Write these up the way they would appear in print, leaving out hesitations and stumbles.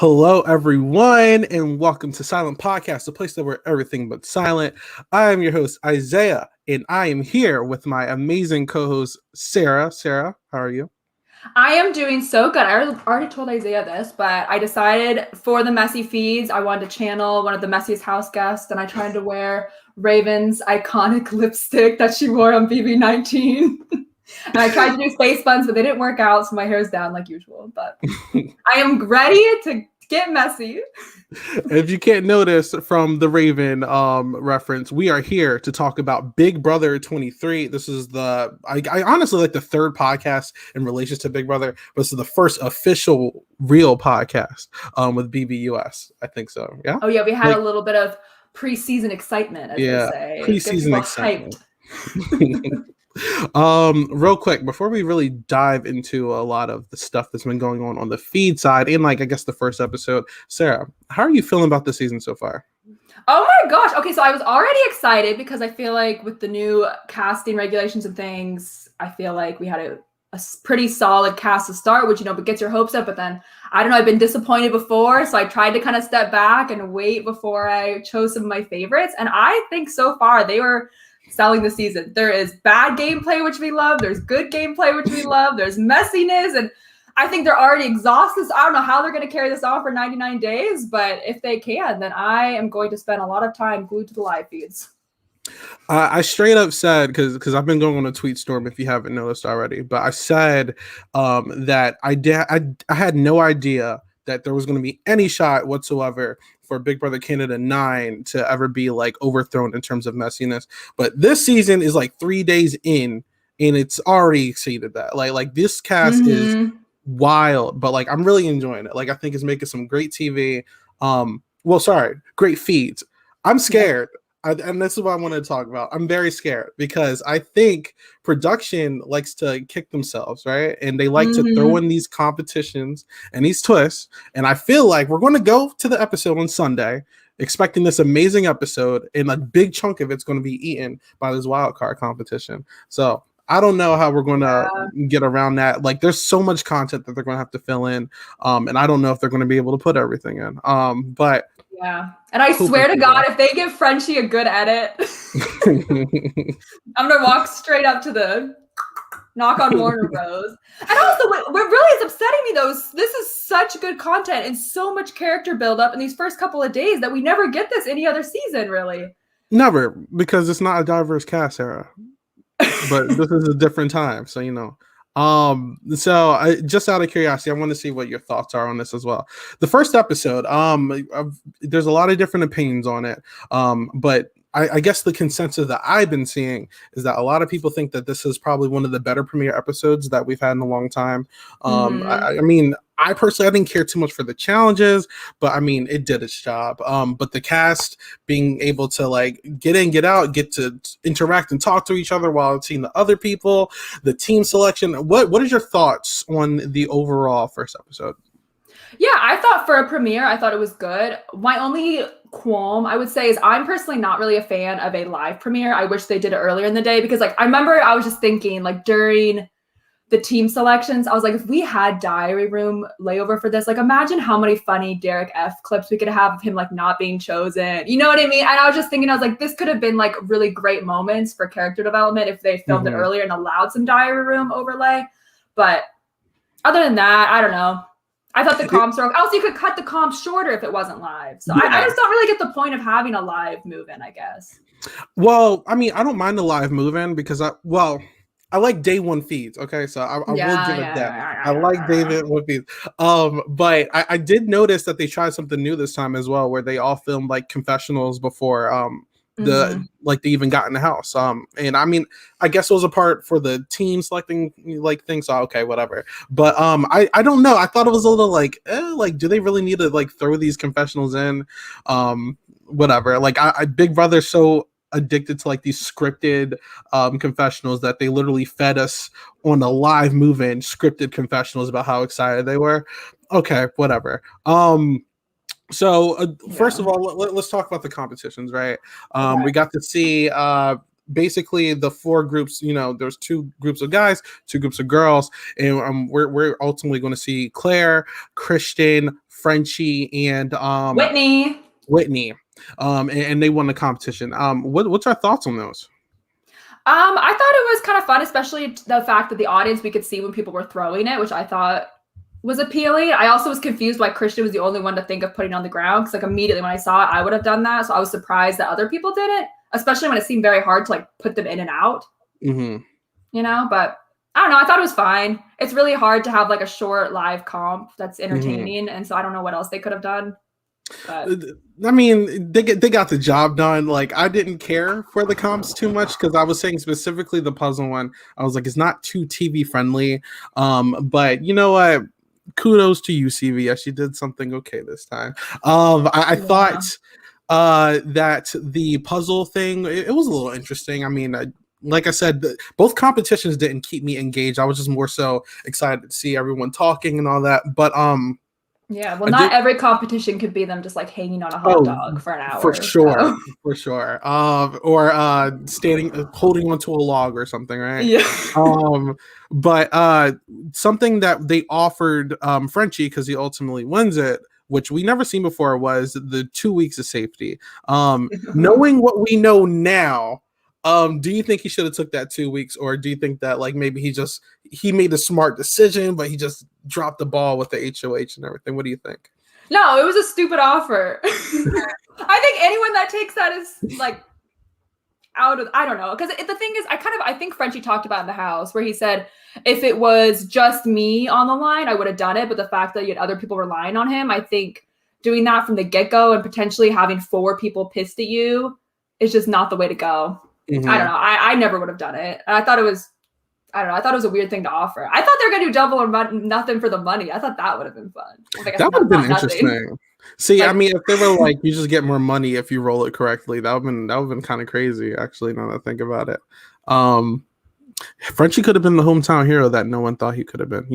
Hello, everyone, and welcome to Silent Podcast, the place that we're everything but silent. I am your host, Isaiah, and I am here with my amazing co-host, Sarah. Sarah, how are you? I am doing so good. I already told Isaiah this, but I decided for the messy feeds, I wanted to channel one of the messiest house guests, and I tried to wear Raven's iconic lipstick that she wore on BB19. And I tried to do face buns, but they didn't work out, so my hair's down like usual. But I am ready to get messy. If you can't notice from the Raven reference, we are here to talk about Big Brother 23. This is I honestly like the third podcast in relation to Big Brother, but this is the first official real podcast with BBUS. I think so. Yeah. Oh yeah, we had a little bit of preseason excitement, as they say. Preseason excitement. Real quick, before we really dive into a lot of the stuff that's been going on the feed side and I guess the first episode, Sarah, how are you feeling about the season so far? Oh my gosh. Okay, so I was already excited because I feel like with the new casting regulations and things, I feel like we had a pretty solid cast to start, which, but gets your hopes up. But then, I don't know, I've been disappointed before. So I tried to kind of step back and wait before I chose some of my favorites. And I think so far they were selling the season. There is bad gameplay, which we love. There's good gameplay, which we love. There's messiness. And I think they're already exhausted. So I don't know how they're going to carry this on for 99 days. But if they can, then I am going to spend a lot of time glued to the live feeds. I straight up said, because I've been going on a tweet storm if you haven't noticed already, but I said that I had no idea that there was going to be any shot whatsoever for Big Brother Canada 9 to ever be like overthrown in terms of messiness. But this season is like 3 days in and it's already exceeded that. Like this cast is wild, but like I'm really enjoying it. Like I think it's making some great TV. Great feeds. I'm scared. And this is what I want to talk about. I'm very scared because I think production likes to kick themselves, right? And they like to throw in these competitions and these twists. And I feel like we're going to go to the episode on Sunday expecting this amazing episode, and a big chunk of it's going to be eaten by this wild card competition. So I don't know how we're going to get around that. Like there's so much content that they're going to have to fill in. And I don't know if they're going to be able to put everything in. But yeah. And I swear to God, if they give Frenchie a good edit, I'm going to walk straight up to the knock on Warner Bros. And also, what really is upsetting me, though, is this is such good content and so much character buildup in these first couple of days that we never get this any other season, really. Never, because it's not a diverse cast, Sarah. But this is a different time, so just out of curiosity, I want to see what your thoughts are on this as well. The first episode, there's a lot of different opinions on it, but I guess the consensus that I've been seeing is that a lot of people think that this is probably one of the better premiere episodes that we've had in a long time. I mean, I personally, I didn't care too much for the challenges, but I mean, it did its job. But the cast being able to like get in, get out, get to interact and talk to each other while seeing the other people, the team selection. What is your thoughts on the overall first episode? Yeah, I thought for a premiere, I thought it was good. My only qualm, I would say, is I'm personally not really a fan of a live premiere. I wish they did it earlier in the day because, like, I remember I was just thinking, like, during the team selections, I was like, if we had diary room layover for this, like, imagine how many funny Derek F clips we could have of him, like, not being chosen. You know what I mean? And I was just thinking, I was like, this could have been, like, really great moments for character development if they filmed it earlier and allowed some diary room overlay. But other than that, I don't know. I thought the comps were also, you could cut the comps shorter if it wasn't live. So I just don't really get the point of having a live move-in, I guess. Well, I mean, I don't mind the live move-in because I like day one feeds. Okay, so I will give it that. I like day one feeds. But I did notice that they tried something new this time as well, where they all filmed like confessionals before they even got in the house. And I mean, I guess it was a part for the team selecting like things. So okay, whatever. But I don't know. I thought it was a little like do they really need to like throw these confessionals in? Whatever. Like Big Brother's so addicted to like these scripted confessionals that they literally fed us on a live move-in scripted confessionals about how excited they were. Okay, whatever. So first of all, let's talk about the competitions, right? We got to see basically the four groups. There's two groups of guys, two groups of girls, and we're ultimately going to see Claire, Christian, Frenchie, and Whitney. And they won the competition. What's our thoughts on those? I thought it was kind of fun, especially the fact that the audience, we could see when people were throwing it, which I thought was appealing. I also was confused why Christian was the only one to think of putting on the ground, because like immediately when I saw it, I would have done that. So I was surprised that other people didn't, especially when it seemed very hard to like put them in and out. Mm-hmm. But I don't know. I thought it was fine. It's really hard to have like a short live comp that's entertaining, and so I don't know what else they could have done. But I mean, they got the job done. Like, I didn't care for the comps too much because I was saying specifically the puzzle one. I was like, it's not too TV friendly. But you know what? Kudos to you, CVS. You did something okay this time. I thought that the puzzle thing, it was a little interesting. I mean, like I said, both competitions didn't keep me engaged. I was just more so excited to see everyone talking and all that. But yeah, well, not every competition could be them just like hanging on a hot dog for an hour. For sure. Or standing, holding onto a log or something, right? Yeah. But something that they offered Frenchie, because he ultimately wins it, which we never seen before, was the 2 weeks of safety. Knowing what we know now, do you think he should have took that 2 weeks, or do you think that like maybe he made a smart decision, but he just dropped the ball with the HOH and everything? What do you think? No, it was a stupid offer. I think anyone that takes that is like out of, I don't know. Because the thing is, I think Frenchie talked about in the house where he said, if it was just me on the line, I would have done it. But the fact that you had other people relying on him, I think doing that from the get-go and potentially having 4 people pissed at you is just not the way to go. Mm-hmm. I don't know. I never would have done it. I thought it was a weird thing to offer. I thought they were going to do double or nothing for the money. I thought that would have been fun. That would have been interesting. See, like, I mean, if they were like, you just get more money if you roll it correctly, that would have been kind of crazy, actually, now that I think about it. Frenchie could have been the hometown hero that no one thought he could have been,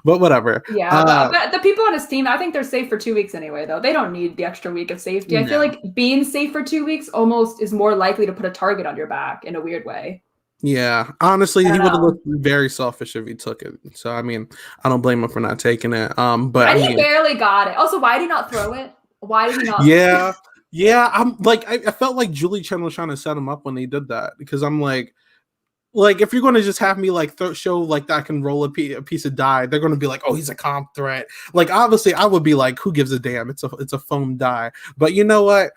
but whatever. Yeah, but the people on his team, I think they're safe for 2 weeks anyway, though. They don't need the extra week of safety. I feel like being safe for 2 weeks almost is more likely to put a target on your back in a weird way. Yeah, honestly, he would have looked very selfish if he took it. So, I mean, I don't blame him for not taking it. But he barely got it. Also, why did he not throw it? Why did he not? Yeah. I'm like, I felt like Julie Chen was trying to set him up when he did that, because I'm like, if you're going to just have me like show like that I can roll a piece of die, they're going to be like, oh, he's a comp threat. Like, obviously, I would be like, who gives a damn? It's a foam die. But you know what?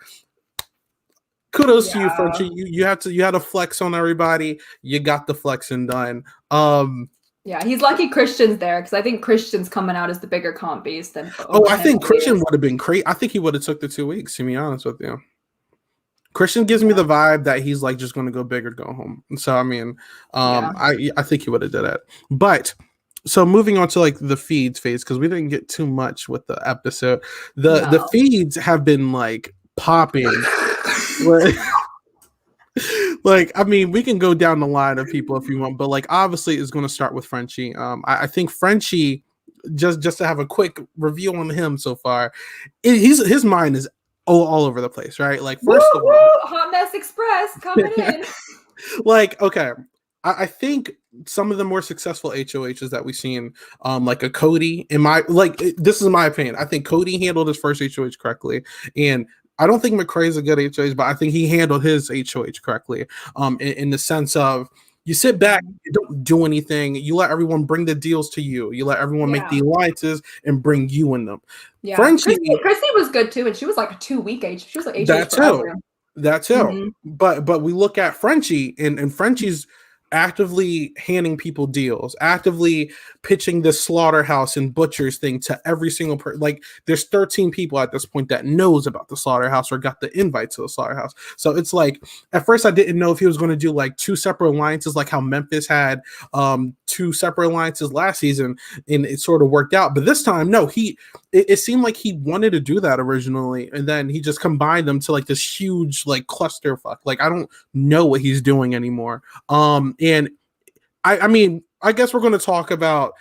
Kudos to you, Frenchie. You had to flex on everybody. You got the flexing done. Yeah, he's lucky Christian's there, because I think Christian's coming out as the bigger comp beast than. I think Christian would have been great. I think he would have took the 2 weeks, to be honest with you. Christian gives me the vibe that he's like just going to go big or go home. So I mean, I think he would have did it. But so moving on to like the feeds phase, because we didn't get too much with the episode. The feeds have been like popping. Like, I mean, we can go down the line of people if you want, but like obviously it's going to start with Frenchie. I think Frenchie, just to have a quick review on him so far, his mind is all over the place, right? Like, first of all, Hot Mess Express coming in. Like, okay, I think some of the more successful HOHs that we've seen, like a Cody, this is my opinion. I think Cody handled his first HOH correctly, and I don't think McCray's a good HOH, but I think he handled his HOH correctly. In the sense of, you sit back, you don't do anything. You let everyone bring the deals to you. You let everyone make the alliances and bring you in them. Yeah, Chrissy was good too, and she was like a 2 week age. She was like that too. Mm-hmm. But we look at Frenchie, and Frenchie's actively handing people deals, actively pitching the slaughterhouse and butchers thing to every single person. Like, there's 13 people at this point that knows about the slaughterhouse or got the invite to the slaughterhouse. So it's like, at first I didn't know if he was going to do like 2 separate alliances, like how Memphis had 2 separate alliances last season, and it sort of worked out. But this time, no, it seemed like he wanted to do that originally, and then he just combined them to like this huge like clusterfuck. Like, I don't know what he's doing anymore. And I mean, I guess we're going to talk about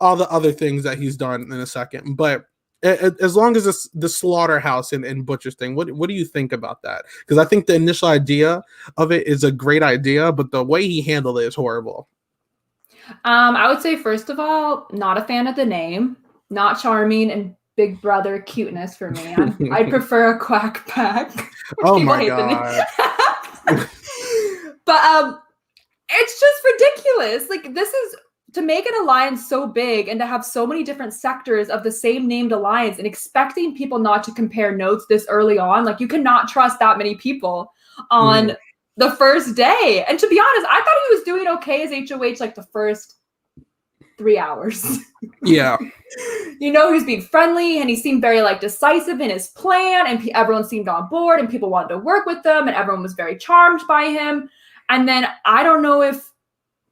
all the other things that he's done in a second, but as long as it's the slaughterhouse and butchers thing, what do you think about that? Because I think the initial idea of it is a great idea, but the way he handled it is horrible. I would say first of all, not a fan of the name, not charming and Big Brother cuteness for me. I'd prefer a Quack Pack. Oh my god. But it's just ridiculous. Like, this is to make an alliance so big and to have so many different sectors of the same named alliance and expecting people not to compare notes this early on. Like, you cannot trust that many people on the first day. And to be honest, I thought he was doing okay as HOH like the first 3 hours. Yeah. You know, he was being friendly and he seemed very like decisive in his plan, and everyone seemed on board and people wanted to work with them and everyone was very charmed by him. And then I don't know if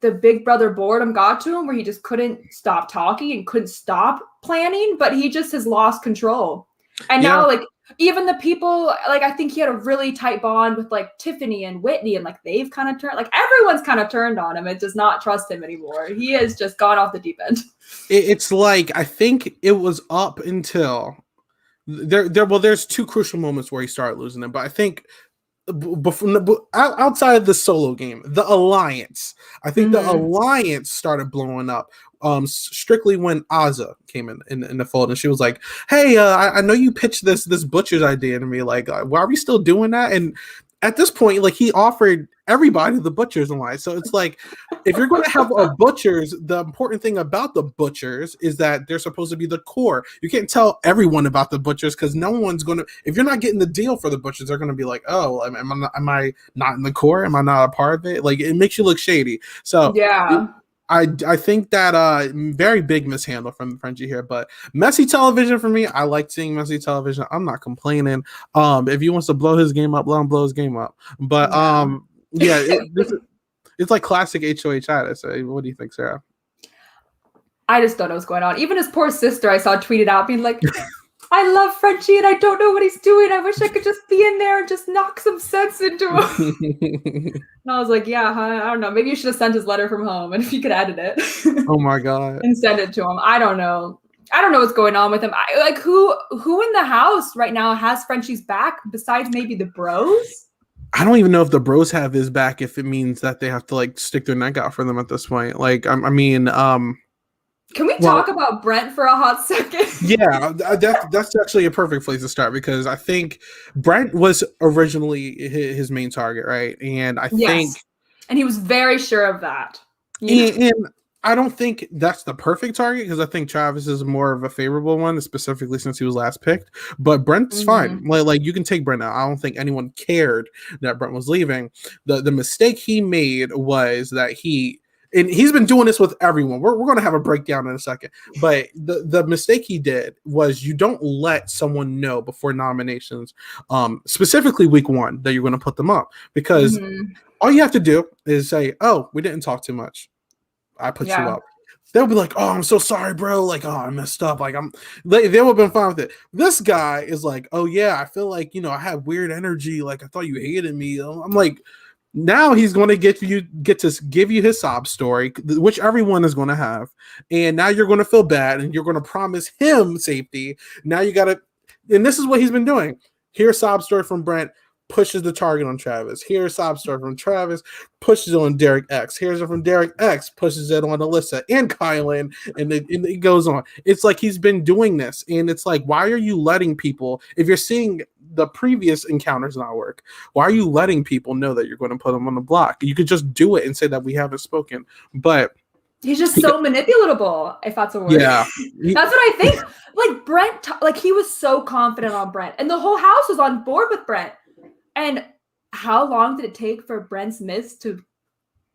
the Big Brother boredom got to him where he just couldn't stop talking and couldn't stop planning, but he just has lost control. And now, like, even the people, like, I think he had a really tight bond with like Tiffany and Whitney, and like they've kind of turned, like everyone's kind of turned on him and does not trust him anymore. He has just gone off the deep end. It's like, I think it was up until there's two crucial moments where he started losing it, but I think outside of the solo game, the alliance, I think the alliance started blowing up strictly when Azah came in the fold, and she was like, hey, I know you pitched this butcher's idea to me, like, why are we still doing that? And at this point, like, he offered everybody the butchers alliance. So it's like, if you're going to have a butchers, the important thing about the butchers is that they're supposed to be the core. You can't tell everyone about the butchers because no one's going to, if you're not getting the deal for the butchers, they're going to be like, oh, am I not in the core? Am I not a part of it? Like, it makes you look shady. So yeah. I think that very big mishandle from Frenchie here, but messy television for me. I like seeing messy television. I'm not complaining. If he wants to blow his game up, let him blow his game up. But it's like classic HOH status. What do you think, Sarah? I just don't know what's going on. Even his poor sister, I saw tweeted out being like, I love Frenchie and I don't know what he's doing. I wish I could just be in there and just knock some sense into him. And I was like, yeah, I don't know. Maybe you should have sent his letter from home, and if you could edit it. Oh my god. And send it to him. I don't know. I don't know what's going on with him. Like, who in the house right now has Frenchie's back besides maybe the bros? I don't even know if the bros have his back, if it means that they have to like stick their neck out for them at this point. Like, I mean, can we talk about Brent for a hot second? Yeah, that's actually a perfect place to start, because I think Brent was originally his main target, right? And I think, and he was very sure of that. And I don't think that's the perfect target, because I think Travis is more of a favorable one, specifically since he was last picked. But Brent's fine. Like, you can take Brent out. I don't think anyone cared that Brent was leaving. The mistake he made was that and he's been doing this with everyone. We're going to have a breakdown in a second. But the mistake he did was, you don't let someone know before nominations, specifically week 1, that you're going to put them up. Because all you have to do is say, oh, we didn't talk too much, I put you up. They'll be like, oh, I'm so sorry, bro. Like, oh, I messed up. Like, they would have been fine with it. This guy is like, oh, yeah, I feel like, I had weird energy. Like, I thought you hated me. I'm like, now he's going to get to give you his sob story, which everyone is going to have. And now you're going to feel bad and you're going to promise him safety. Now you got to, and this is what he's been doing. Here's sob story from Brent, pushes the target on Travis. Here's sob story from Travis, pushes it on Derek X. Here's it from Derek X, pushes it on Alyssa and Kylan, and it goes on. It's like he's been doing this, and it's like, why are you letting people, if you're seeing the previous encounters not work, why are you letting people know that you're going to put them on the block? You could just do it and say that we haven't spoken. But he's just so manipulatable, if that's a word. Yeah. That's what I think. Like, Brent, like, he was so confident on Brent, and the whole house was on board with Brent. And how long did it take for Brent's miss to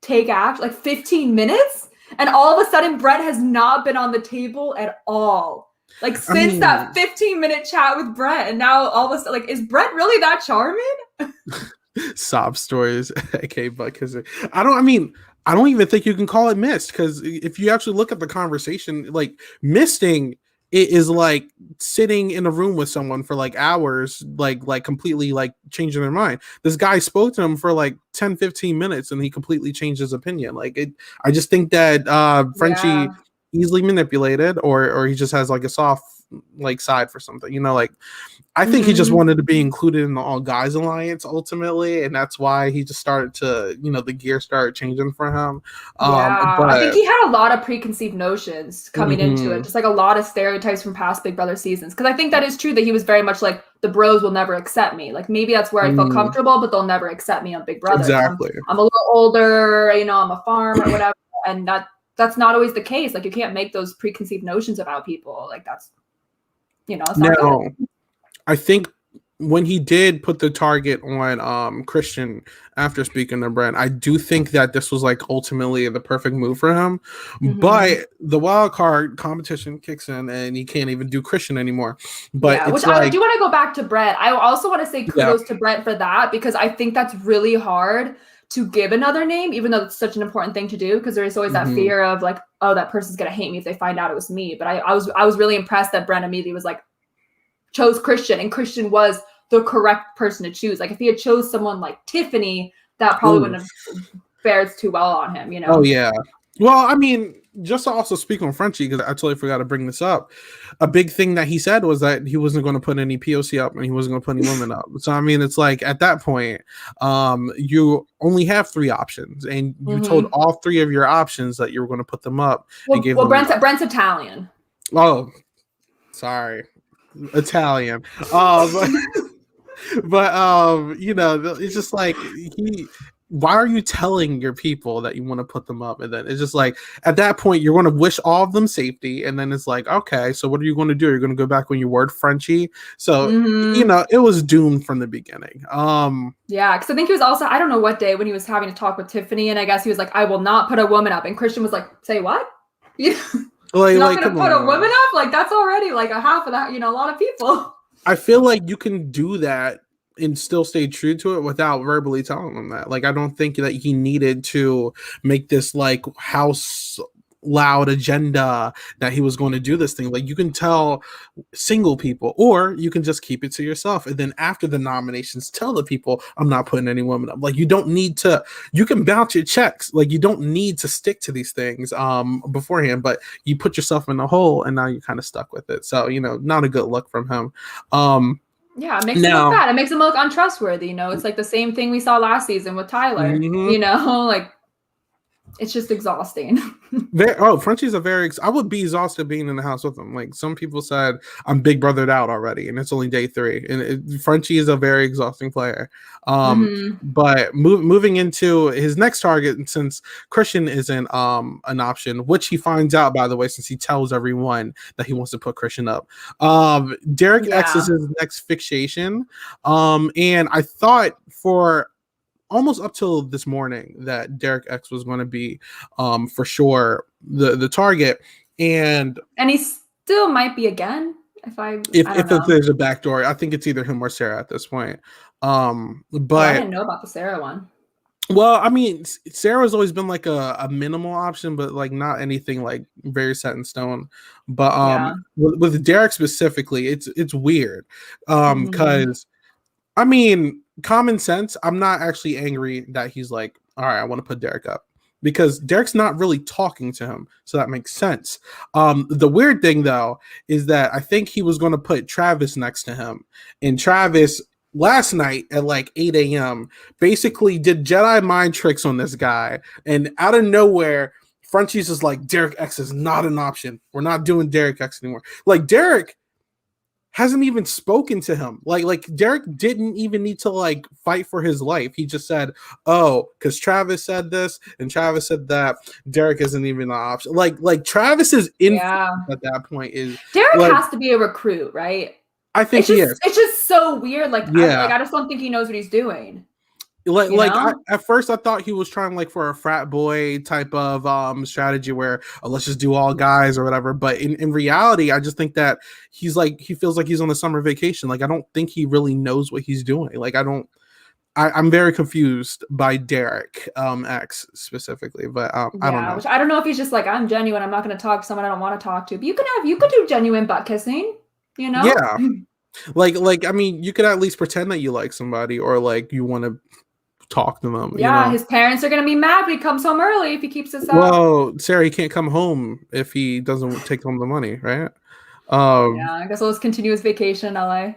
take action? Like 15 minutes? And all of a sudden, Brent has not been on the table at all. Like, since that 15-minute chat with Brent. And now all of a sudden, like, is Brent really that charming? Sob stories, aka butt kissing. I don't even think you can call it missed, because if you actually look at the conversation, like, misting, it is like sitting in a room with someone for like hours, like completely like changing their mind. This guy spoke to him for like 10-15 minutes and he completely changed his opinion. Like, I just think that Frenchie easily manipulated, or he just has like a soft like side for something, you know, like I think he just wanted to be included in the All Guys Alliance ultimately, and that's why he just started to, you know, the gear started changing for him. Yeah, I think But he had a lot of preconceived notions coming into it, mhm, just like a lot of stereotypes from past Big Brother seasons. Because I think that is true that he was very much like the bros will never accept me. Like maybe that's where I feel mm, comfortable, but they'll never accept me on Big Brother because exactly. I'm a little older, you know, I'm a farm or whatever, and that's not always the case. Like you can't make those preconceived notions about people. Like that's it's not good. Now, I think when he did put the target on Christian after speaking to Brent, I do think that this was like ultimately the perfect move for him. Hmm. But the wild card competition kicks in and he can't even do Christian anymore. But Yeah, which it's I like, do want to go back to Brett. I also want to say yeah. kudos to Brett for that because I think that's really hard to give another name, even though it's such an important thing to do, because there is always that Mhm. fear of like, oh, that person's gonna hate me if they find out it was me. But I was really impressed that Brent immediately was like chose Christian, and Christian was the correct person to choose. Like if he had chose someone like Tiffany, that probably Ooh. wouldn't have fared too well on him, you Oh know? yeah. Well, I mean, just to also speak on Frenchie, because I totally forgot to bring this up. A big thing that he said was that he wasn't going to put any POC up and he wasn't going to put any women up. So I mean, it's like at that point, you only have three options, and you told Hmm. all three of your options that you were going to put them up and Well, gave well, them. Brent's Italian. Oh, sorry, Italian. But you know, it's just like he. Why are you telling your people that you want to put them up? And then it's just like at that point you're going to wish all of them safety, and then it's like, okay, so what are you going to do? You're going to go back on your word, Frenchie. So you Hmm. know, it was doomed from the beginning. Yeah, because I think he was also, I don't know what day when he was having a talk with Tiffany, and I guess he was like, I will not put a woman up. And Christian was like, say what? You're not Like going to come put a woman on. up? Like, that's already like a half of that, a lot of people. I feel like you can do that and still stay true to it without verbally telling them that. Like, I don't think that he needed to make this like house loud agenda that he was going to do this thing. Like, you can tell single people, or you can just keep it to yourself. And then after the nominations, tell the people, I'm not putting any women up. Like, you don't need to, you can bounce your checks. Like, you don't need to stick to these things beforehand, but you put yourself in a hole and now you're kind of stuck with it. So, you know, not a good look from him. Um, Yeah, it makes him look now, bad. It makes him look untrustworthy. It's like the same thing we saw last season with Tyler, mhm. like it's just exhausting. Frenchie's a very. I would be exhausted being in the house with him. Like some people said, I'm big brothered out already, and it's only day three. And Frenchie is a very exhausting player. Hmm. But moving into his next target, since Christian isn't an option, which he finds out by the way, since he tells everyone that he wants to put Christian up. Derek X is Yeah. his next fixation. And I thought for almost up till this morning that Derek X was going to be for sure the target. And And he still might be again. I don't if know. there's a backdoor, I think it's either him or Sarah at this point. Oh, I But didn't know about the Sarah one. well, I mean, Sarah's always been like a minimal option, but like not anything like very set in stone. But Yeah. with Derek specifically, it's weird. Hmm. Because I mean, common sense. I'm not actually angry that he's like, all right, I want to put Derek up because Derek's not really talking to him, so that makes sense. The weird thing though is that I think he was going to put Travis next to him, and Travis last night at like 8 a.m. basically did Jedi mind tricks on this guy, and out of nowhere. Frenchie's is like Derek X is not an option. We're not doing Derek X anymore. Like Derek hasn't even spoken to him. Like Derek didn't even need to like fight for his life. He just said, "Oh, because Travis said this and Travis said that. Derek isn't even an option." Like Travis's influence Yeah. at that point is Derek like has to be a recruit, right? I think It's he just is. it's just so weird. Like Yeah. I just don't think he knows what he's doing, Like you like I, know? at first I thought he was trying like for a frat boy type of strategy where let's just do all guys or whatever, but in reality I just think that he's like he feels like he's on a summer vacation. Like I don't think he really knows what he's doing. Like I'm very confused by Derek X specifically, but I don't Yeah, know. which I don't know if he's just like, I'm genuine, I'm not gonna talk to someone I don't want to talk to. But you could do genuine butt kissing, you know? Yeah. Like I mean you could at least pretend that you like somebody or like you want to talk to them, you Yeah, know. his parents are gonna be mad when he comes home early if he keeps this up. Well, Sarah, he can't come home if he doesn't take home the money, right? Yeah, I guess I'll just continue his vacation in LA.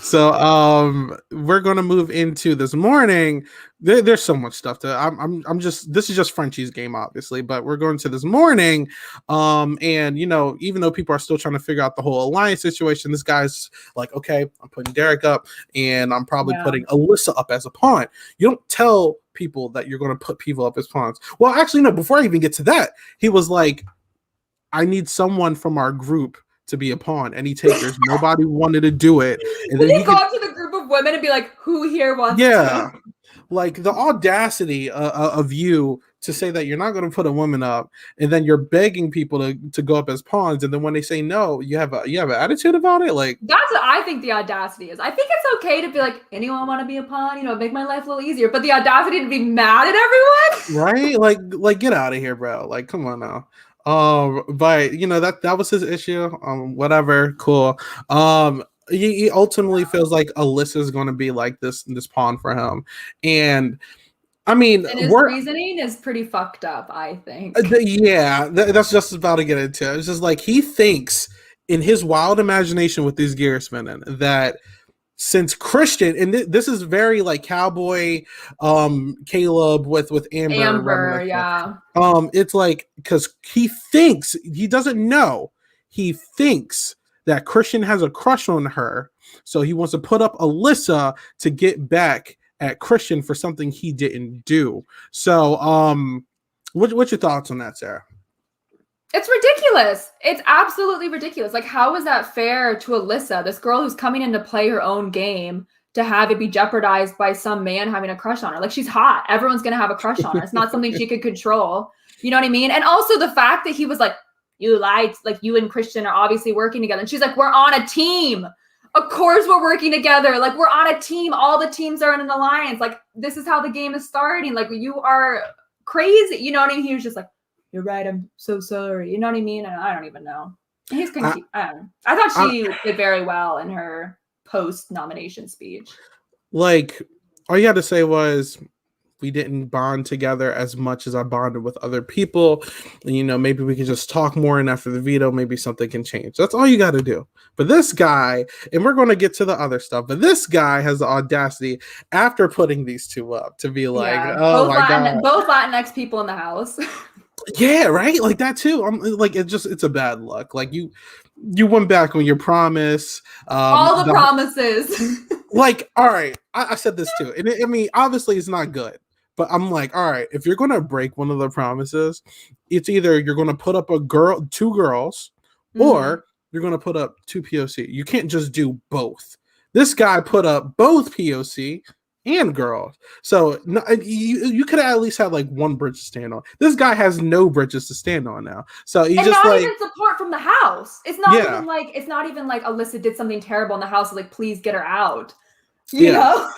So we're gonna move into this morning. There's so much stuff to I'm just this is just Frenchie's game, obviously, but we're going to this morning. And even though people are still trying to figure out the whole alliance situation, this guy's like, okay, I'm putting Derek up and I'm probably putting Alyssa up as a pawn. You don't tell people that you're gonna put people up as pawns. Well, actually, no, before I even get to that, he was like, I need someone from our group to be a pawn. Any takers? Nobody wanted to do it. And then he go up to the group of women and be like, "Who here wants?" Yeah, like the audacity of you to say that you're not going to put a woman up, and then you're begging people to go up as pawns, and then when they say no, you have an attitude about it. Like that's what I think the audacity is. I think it's okay to be like, anyone want to be a pawn? Make my life a little easier. But the audacity to be mad at everyone, right? Like get out of here, bro. Like come on now. But that was his issue. Whatever, cool. He ultimately feels like Alyssa's going to be like this pawn for him, and I mean, and his reasoning is pretty fucked up, I think. That's just about to get into it. It's just like he thinks in his wild imagination with these gears spinning that since Christian, and this is very like cowboy Caleb with Amber, yeah. It's like because he doesn't know, he thinks that Christian has a crush on her, so he wants to put up Alyssa to get back at Christian for something he didn't do. So what's your thoughts on that, Sarah? It's ridiculous. It's absolutely ridiculous. Like, how is that fair to Alyssa, this girl who's coming in to play her own game, to have it be jeopardized by some man having a crush on her? Like, she's hot. Everyone's going to have a crush on her. It's not something she could control. You know what I mean? And also the fact that he was like, you lied, like you and Christian are obviously working together. And she's like, we're on a team. Of course we're working together. Like, we're on a team. All the teams are in an alliance. Like, this is how the game is starting. Like, you are crazy. You know what I mean? He was just like, you're right. I'm so sorry. You know what I mean? And I don't even know. He's confused. I thought she did very well in her post-nomination speech. Like, all you had to say was, we didn't bond together as much as I bonded with other people. And, maybe we could just talk more, and after the veto, maybe something can change. That's all you got to do. But this guy, and we're going to get to the other stuff, but this guy has the audacity after putting these two up to be like, oh my God. Both Latinx people in the house. Yeah, right. Like that too. I'm like, it's a bad look. Like you went back on your promise. All the promises. Like, all right, I said this too, and I mean, obviously, it's not good. But I'm like, all right, if you're gonna break one of the promises, it's either you're gonna put up two girls, or you're gonna put up two POC. You can't just do both. This guy put up both POC and girls. So you could at least have like one bridge to stand on. This guy has no bridges to stand on now. So he's just not like, even support from the house. It's not even like Alyssa did something terrible in the house. Like, please get her out. You know?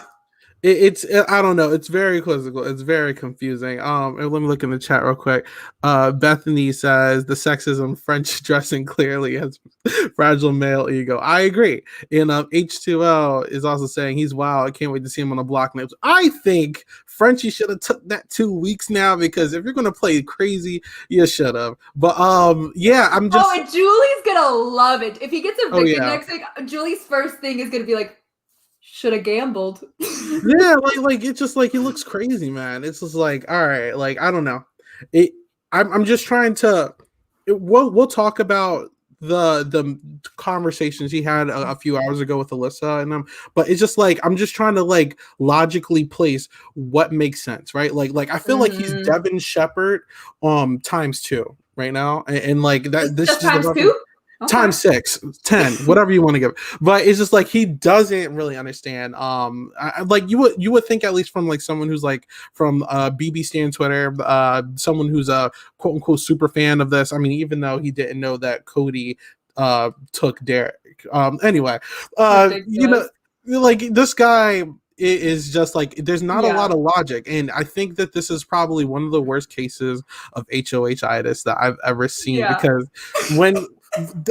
It's I don't know. It's very quizzical. It's very confusing. And let me look in the chat real quick. Bethany says the sexism French dressing clearly has fragile male ego. I agree. And H2L is also saying he's wild. I can't wait to see him on the block names. I think Frenchie should have took that 2 weeks now, because if you're gonna play crazy, you should have. But yeah, I'm just. Oh, and Julie's gonna love it if he gets evicted next week. Julie's first thing is gonna be like, should have gambled. Yeah, like it's just like he looks crazy, man. It's just like, all right, like I don't know. I'm just trying to. We'll talk about the conversations he had a few hours ago with Alyssa and them, but it's just like I'm just trying to like logically place what makes sense, right? Like I feel like he's Devin Shepard ×2 right now, and like that. This is ×2. Okay. Times 6, 10, whatever you want to give. But it's just like he doesn't really understand. Like you would think, at least from like someone who's like from BB Stan Twitter, someone who's a quote unquote super fan of this. I mean, even though he didn't know that Cody took Derek. Anyway, like this guy is just like, there's not a lot of logic, and I think that this is probably one of the worst cases of HOH-itis that I've ever seen, because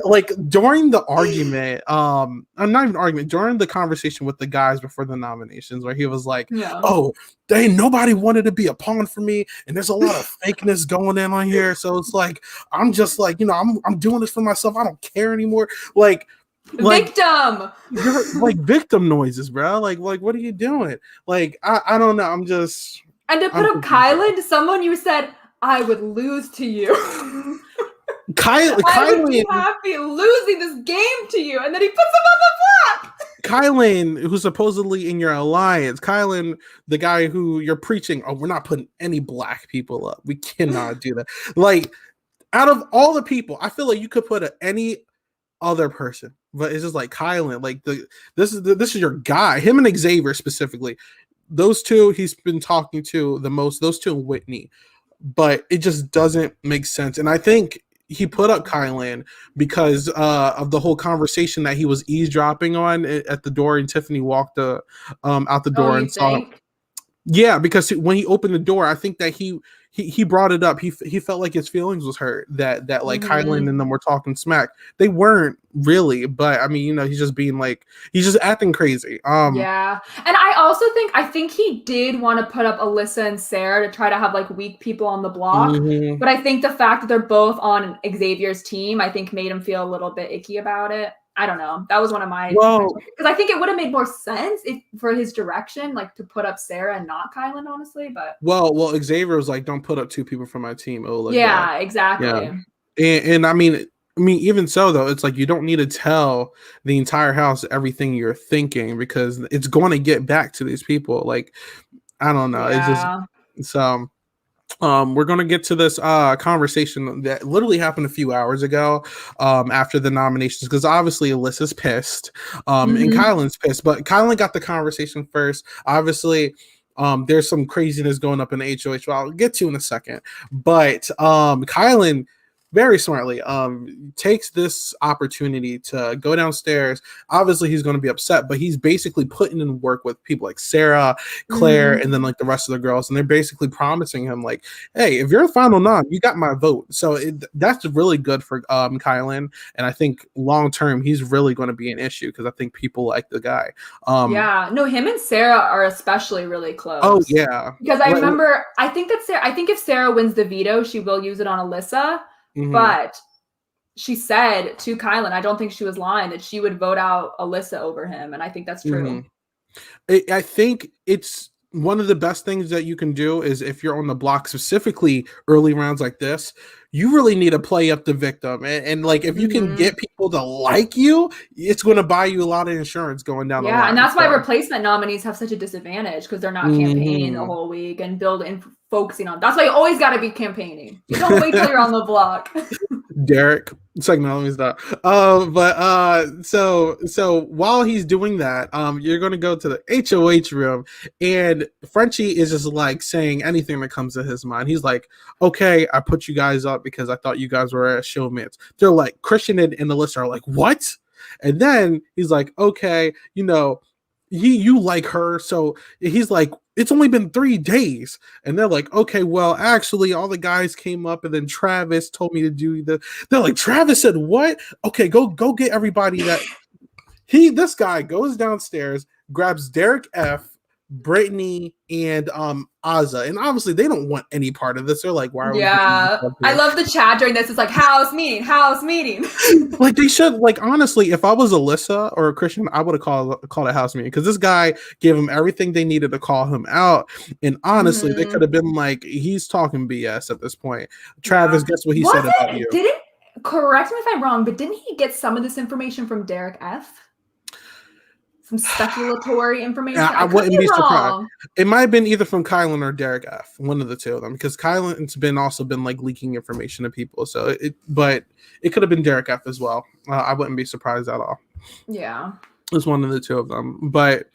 like during the argument, not even argument, during the conversation with the guys before the nominations, where he was like, Yeah. "Oh, nobody wanted to be a pawn for me, and there's a lot of fakeness going on here, so it's like I'm just like, I'm doing this for myself. I don't care anymore." Like Victim. you're like victim noises, bro. Like what are you doing? Like I don't know. I'm just. And to put up Kylan, someone you said, I would lose to you. I would be happy losing this game to you. And then he puts him on the block. Kylan, who's supposedly in your alliance, Kylan, the guy who you're preaching, oh, we're not putting any black people up. We cannot do that. Like, out of all the people, I feel like you could put any other person, but it's just like Kylan. Like this is your guy. Him and Xavier specifically. Those two he's been talking to the most. Those two and Whitney, but it just doesn't make sense. And I think he put up Kylan because of the whole conversation that he was eavesdropping on at the door, and Tiffany walked out the door and saw him. Yeah, because when he opened the door, I think that he brought it up. He felt like his feelings was hurt that like Kylan and them were talking smack. They weren't really, but I mean, he's just being like, he's just acting crazy. Yeah, and I think he did want to put up Alyssa and Sarah to try to have like weak people on the block. Mm-hmm. But I think the fact that they're both on Xavier's team, I think made him feel a little bit icky about it. I don't know. That was one of my, because I think it would have made more sense for his direction, like to put up Sarah and not Kylan, honestly. But well, Xavier was like, "Don't put up two people from my team." Yeah, exactly. Yeah. And I mean, even so though, it's like you don't need to tell the entire house everything you're thinking because it's going to get back to these people. Like, I don't know. Yeah. It's just so. We're going to get to this conversation that literally happened a few hours ago after the nominations, because obviously Alyssa's pissed and Kylan's pissed, but Kylan got the conversation first. Obviously, there's some craziness going up in the HOH, well, I'll get to in a second, but Kylan very smartly takes this opportunity to go downstairs. Obviously he's going to be upset, but he's basically putting in work with people like Sarah, Claire, and then like the rest of the girls, and they're basically promising him like, hey, if you're a final nom, you got my vote. So that's really good for Kylan, and I think long term he's really going to be an issue because I think people like the guy. Him and Sarah are especially really close. Oh yeah, because I remember I think if Sarah wins the veto, she will use it on Alyssa. But she said to Kylan, I don't think she was lying, that she would vote out Alyssa over him. And I think that's true. I think it's one of the best things that you can do is if you're on the block, specifically early rounds like this, you really need to play up the victim. And like, if you can get people to like you, it's going to buy you a lot of insurance going down the line. Yeah, and that's why replacement nominees have such a disadvantage because they're not campaigning the whole week and focusing on. That's why you always got to be campaigning. You don't wait till you're on the block. Derek, it's like, no, let me stop. So while he's doing that, you're going to go to the HOH room, and Frenchie is just like saying anything that comes to his mind. He's like, okay, I put you guys up because I thought you guys were showmates. They're like, Christian and Alyssa are like, what? And then he's like, okay, you like her. So he's like, it's only been 3 days. And they're like, okay, well, actually, all the guys came up, and then Travis told me to do the. They're like, Travis said what? Okay, go get everybody that. This guy goes downstairs, grabs Derek F, Brittany, and Azah, and obviously they don't want any part of this. They're like, why are we? Yeah, I love the chat during this. It's like house meeting. Like they should. Like honestly, if I was Alyssa or a Christian, I would have called a house meeting because this guy gave them everything they needed to call him out. And honestly, they could have been like, he's talking BS at this point. Travis, guess what he said about you? Correct me if I'm wrong, but didn't he get some of this information from Derek F? Some speculatory information. I wouldn't be surprised. It might have been either from Kylan or Derek F. One of the two of them, because Kylan's also been like leaking information to people. So but it could have been Derek F. as well. I wouldn't be surprised at all. Yeah, it's one of the two of them. But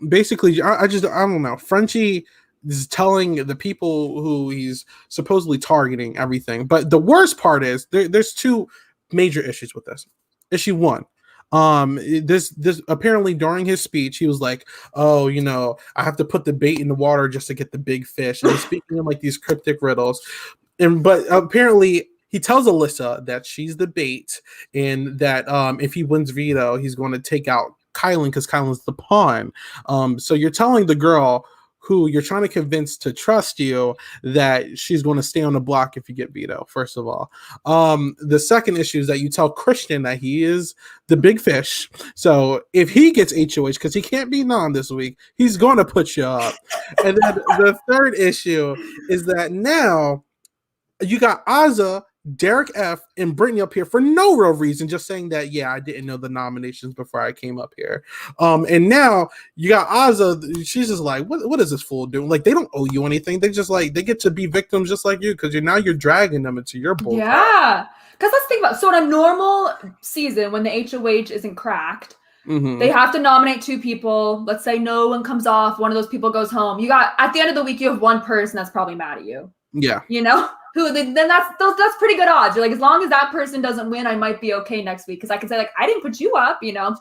basically, I don't know. Frenchie is telling the people who he's supposedly targeting everything. But the worst part is there's two major issues with this. Issue one. This apparently during his speech he was like, oh, I have to put the bait in the water just to get the big fish, and he's speaking in like these cryptic riddles, but apparently he tells Alyssa that she's the bait, and that if he wins veto, he's going to take out Kylan because Kylan's the pawn. So you're telling the girl who you're trying to convince to trust you that she's going to stay on the block if you get veto, first of all. The second issue is that you tell Christian that he is the big fish. So if he gets HOH, because he can't be non this week, he's going to put you up. And then the third issue is that now you got Azza, Derek F, and Brittany up here for no real reason, just saying that, yeah, I didn't know the nominations before I came up here. And now you got Azza, she's just like, what is this fool doing? Like, they don't owe you anything. They just like, they get to be victims just like you, because you're dragging them into your bull. Yeah. Because let's think about, so in a normal season, when the HOH isn't cracked, they have to nominate 2 people. Let's say no one comes off, one of those people goes home. You got, at the end of the week, you have one person that's probably mad at you. Yeah. You know? Who then that's pretty good odds. You're like, as long as that person doesn't win, I might be okay next week, because I can say, like, I didn't put you up, you know.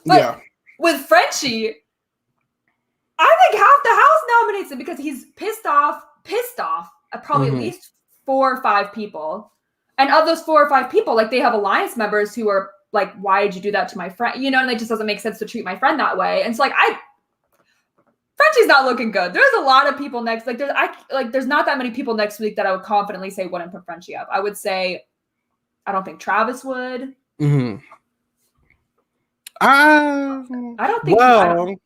But with Frenchie, I think half the house nominates him because he's pissed off at probably at least 4 or 5 people. And of those 4 or 5 people, like, they have alliance members who are like, why did you do that to my friend? You know, and it just doesn't make sense to treat my friend that way. And so, like, Frenchie's not looking good. There's a lot of people next. There's not that many people next week that I would confidently say wouldn't put Frenchie up. I would say, I don't think Travis would. I don't think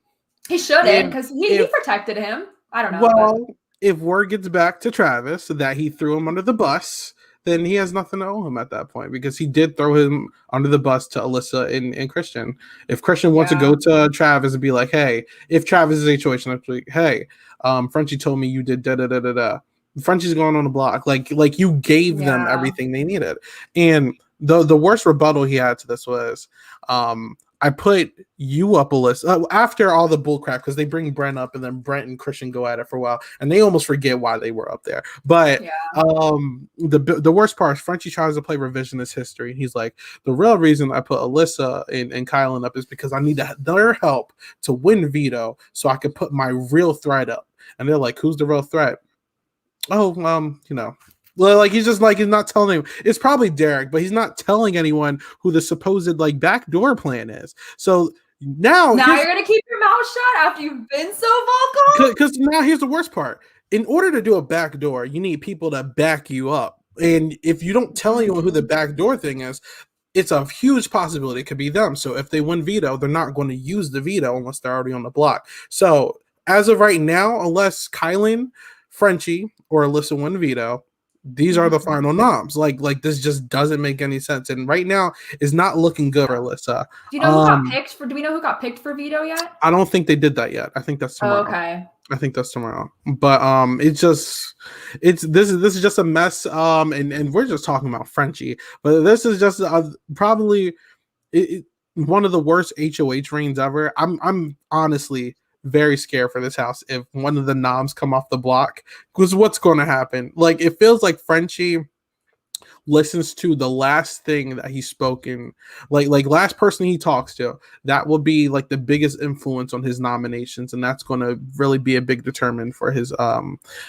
he shouldn't, because he protected him. I don't know. Well, if word gets back to Travis that he threw him under the bus, then he has nothing to owe him at that point, because he did throw him under the bus to Alyssa and Christian. If Christian wants to go to Travis and be like, hey, if Travis is HOH next week, hey, Frenchie told me you did da-da-da-da-da. Frenchie's going on the block. Like you gave them everything they needed. And the worst rebuttal he had to this was, I put you up, Alyssa, after all the bullcrap, because they bring Brent up and then Brent and Christian go at it for a while and they almost forget why they were up there. But the worst part is Frenchie tries to play revisionist history. He's like, the real reason I put Alyssa and Kylan up is because I need their help to win veto so I can put my real threat up. And they're like, who's the real threat? Oh, you know. Well, like, he's just like, he's not telling him. It's probably Derek, but he's not telling anyone who the supposed like backdoor plan is. So now you're gonna keep your mouth shut after you've been so vocal. Because now here's the worst part. In order to do a backdoor, you need people to back you up. And if you don't tell anyone who the backdoor thing is, it's a huge possibility it could be them. So if they win veto, they're not going to use the veto unless they're already on the block. So as of right now, unless Kylan, Frenchie, or Alyssa win veto, these are the final noms. Like this just doesn't make any sense. And right now is not looking good for Alyssa. Do you know who got picked for? Do we know who got picked for veto yet? I don't think they did that yet. I think that's tomorrow. Okay. I think that's tomorrow. But this is just a mess. And we're just talking about Frenchie, but this is just probably one of the worst HOH reigns ever. I'm honestly very scared for this house if one of the noms come off the block, because what's going to happen? Like, it feels like Frenchie listens to the last thing that he's spoken, like last person he talks to, that will be like the biggest influence on his nominations, and that's going to really be a big determinant for his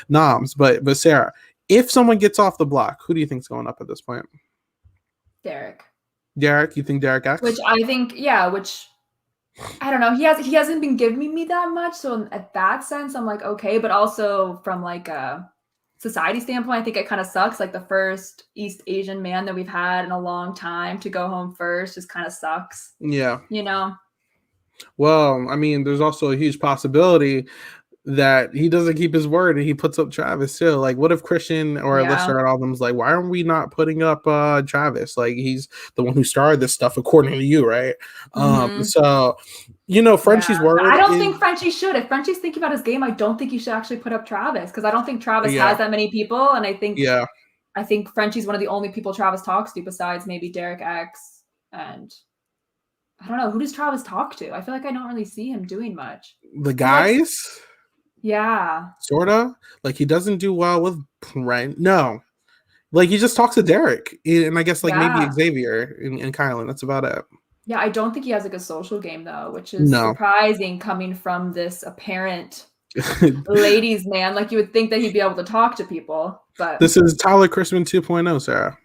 noms. But Sarah, if someone gets off the block, who do you think's going up at this point? Derek, you think Derek X? Which I think, which I don't know. He hasn't been giving me that much. So at that sense, I'm like, okay. But also from like a society standpoint, I think it kind of sucks. Like, the first East Asian man that we've had in a long time to go home first just kind of sucks. Yeah. You know? Well, I mean, there's also a huge possibility that he doesn't keep his word and he puts up Travis still. Like, what if Christian or Alyssa or all of them's like, why aren't we not putting up Travis? Like, he's the one who started this stuff according to you, right? So, you know, Frenchie's word. I don't think Frenchie should. If Frenchie's thinking about his game, I don't think he should actually put up Travis, because I don't think Travis has that many people, and I think Frenchie's one of the only people Travis talks to besides maybe Derek X, and I don't know, who does Travis talk to? I feel like I don't really see him doing much. The guys. Yeah. Sorta. Like, he doesn't do well with Brent. No. Like, he just talks to Derek. And I guess, like, maybe Xavier and Kylan. That's about it. Yeah, I don't think he has a good social game, though, which is surprising coming from this apparent ladies' man. Like, you would think that he'd be able to talk to people. But this is Tyler Crispin 2.0, Sarah.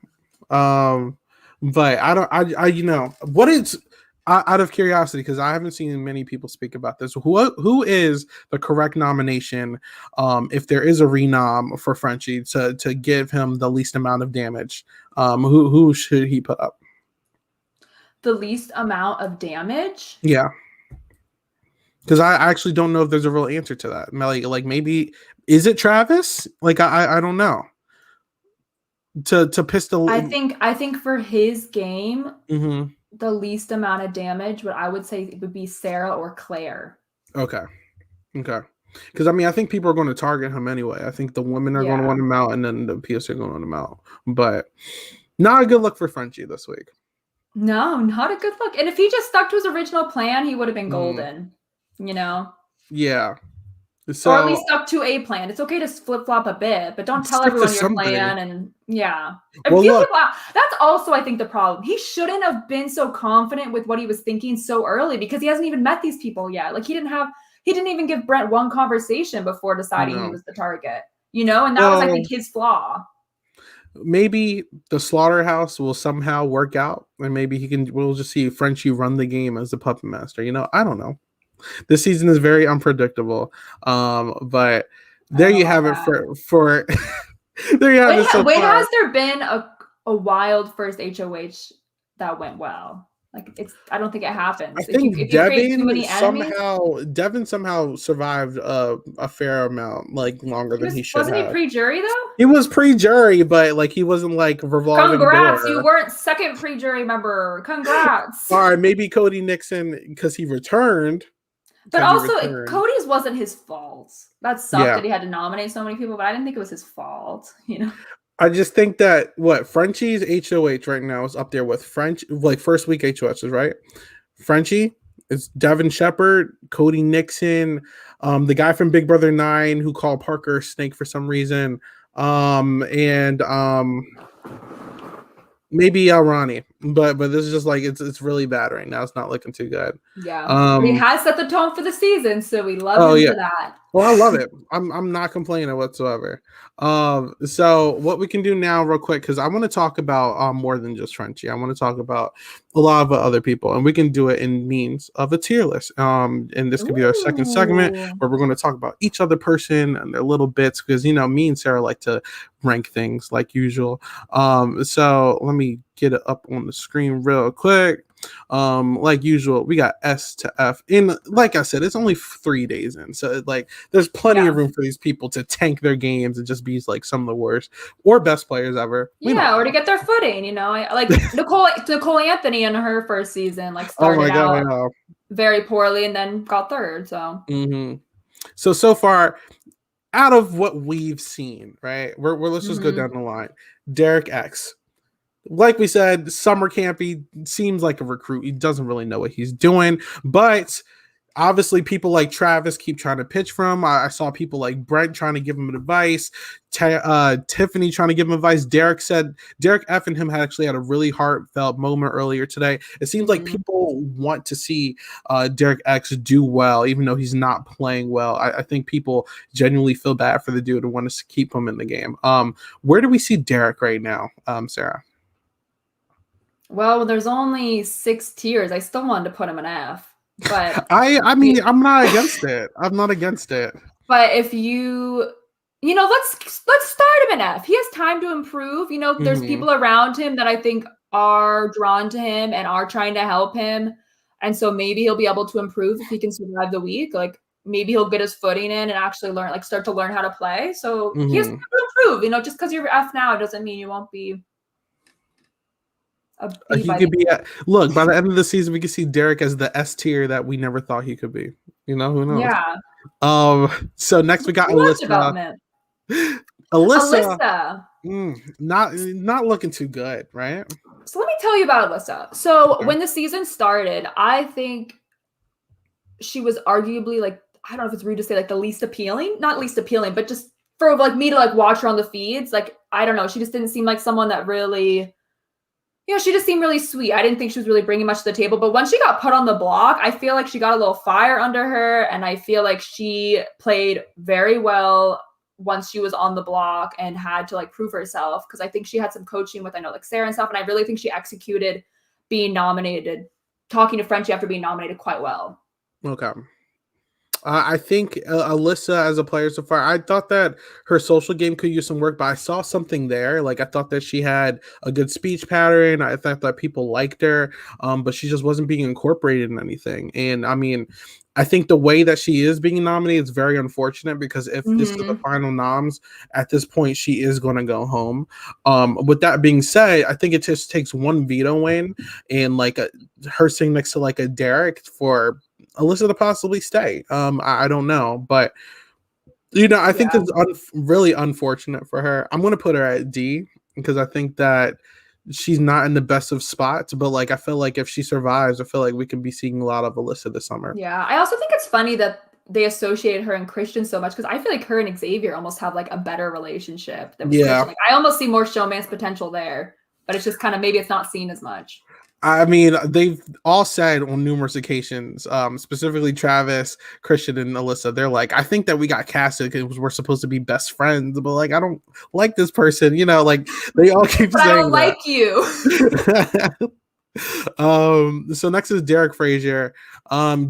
But I don't. You know what is out of curiosity, because I haven't seen many people speak about this. Who is the correct nomination? If there is a renom for Frenchie to give him the least amount of damage, who should he put up? The least amount of damage? Yeah. Because I actually don't know if there's a real answer to that. Like maybe is it Travis? Like I don't know. To pistol. I think for his game, Mm-hmm. the least amount of damage, what I would say it would be Sarah or Claire. Okay. Because I mean, I think people are going to target him anyway. I think the women are going to want him out, and then the PS are going to want him out. But not a good look for Frenchie this week. No, not a good look. And if he just stuck to his original plan, he would have been golden. You know? Yeah. So, or at least stuck to a plan. It's okay to flip flop a bit, but don't tell everyone your plan. And that's also, I think, the problem. He shouldn't have been so confident with what he was thinking so early, because he hasn't even met these people yet. Like he didn't even give Brent one conversation before deciding he was the target. You know, and that was, I think, his flaw. Maybe the slaughterhouse will somehow work out, and maybe we'll just see Frenchie run the game as the puppet master. You know, I don't know. This season is very unpredictable. But there you have it for there you have it. So when has there been a wild first HOH that went well? Like I don't think it happens. I think Devin somehow survived a fair amount, like longer than he should have. Wasn't he pre-jury though? He was pre-jury, but like he wasn't like revolving. Congrats, you weren't second pre-jury member. Congrats. All right, maybe Cody Nixon because he returned. But also, Cody's wasn't his fault. That sucked that he had to nominate so many people, but I didn't think it was his fault. You know. I just think that Frenchie's HOH right now is up there with first week HOHs, right? Frenchie, it's Devin Shepard, Cody Nixon, the guy from Big Brother 9 who called Parker a snake for some reason, and maybe Ronnie, but this is just like it's really bad right now. It's not looking too good. Yeah, he has set the tone for the season, so we love him for that. Well, I love it. I'm not complaining whatsoever. So what we can do now, real quick, because I want to talk about more than just Frenchie. I want to talk about a lot of other people, and we can do it in means of a tier list. And this could be our second segment where we're going to talk about each other person and their little bits, because you know me and Sarah like to rank things like usual. So let me get it up on the screen real quick. Like usual, we got S to F. And like I said, it's only 3 days in, so like there's plenty of room for these people to tank their games and just be like some of the worst or best players ever. Or to get their footing, you know. Like Nicole Anthony in her first season, like started out very poorly and then got third. So far, out of what we've seen, right? Let's just go down the line. Derek X. Like we said, summer camp, he seems like a recruit. He doesn't really know what he's doing, but obviously people like Travis keep trying to pitch for him. I saw people like Brent trying to give him advice, Tiffany trying to give him advice. Derek F and him had a really heartfelt moment earlier today. It seems like people want to see Derek X do well, even though he's not playing well. I think people genuinely feel bad for the dude and want to keep him in the game. Where do we see Derek right now, Sarah? Well, there's only 6 tiers. I still wanted to put him an F, but I mean, I'm not against it. I'm not against it. But if let's start him an F. He has time to improve. You know, there's people around him that I think are drawn to him and are trying to help him, and so maybe he'll be able to improve if he can survive the week. Like maybe he'll get his footing in and actually start to learn how to play. So he has to improve. You know, just because you're F now doesn't mean you won't be. He could be look, by the end of the season we could see Derek as the S tier that we never thought he could be. You know, who knows? Yeah. So next we got Alyssa. Not looking too good, right? So let me tell you about Alyssa. So when the season started, I think she was arguably I don't know if it's rude to say the least appealing, not least appealing, but just for me to watch her on the feeds. I don't know. She just didn't seem like someone that really, she just seemed really sweet. I didn't think she was really bringing much to the table, but when she got put on the block, I feel like she got a little fire under her, and I feel like she played very well once she was on the block and had to like prove herself. Cause I think she had some coaching with, I know, like Sarah and stuff. And I really think she executed being nominated, talking to Frenchie after being nominated quite well. Okay. I think Alyssa as a player so far, I thought that her social game could use some work, but I saw something there. Like I thought that she had a good speech pattern. I thought that people liked her, but she just wasn't being incorporated in anything. And I mean, I think the way that she is being nominated is very unfortunate because if this is the final noms, at this point she is going to go home. With that being said, I think it just takes one veto win and like her sitting next to like a Derek for Alyssa to possibly stay. I don't know, but you know, I think it's really unfortunate for her. I'm going to put her at D because I think that she's not in the best of spots, but like I feel like if she survives, I feel like we can be seeing a lot of Alyssa this summer. Yeah, I also think it's funny that they associate her and Christian so much because I feel like her and Xavier almost have like a better relationship than Christian. Like, I almost see more showman's potential there, but it's just kind of maybe it's not seen as much. I mean, they've all said on numerous occasions, specifically Travis, Christian, and Alyssa, they're like, I think that we got casted because we're supposed to be best friends, but like, I don't like this person, you know, like they all keep saying I don't like you. So next is Derek Frazier.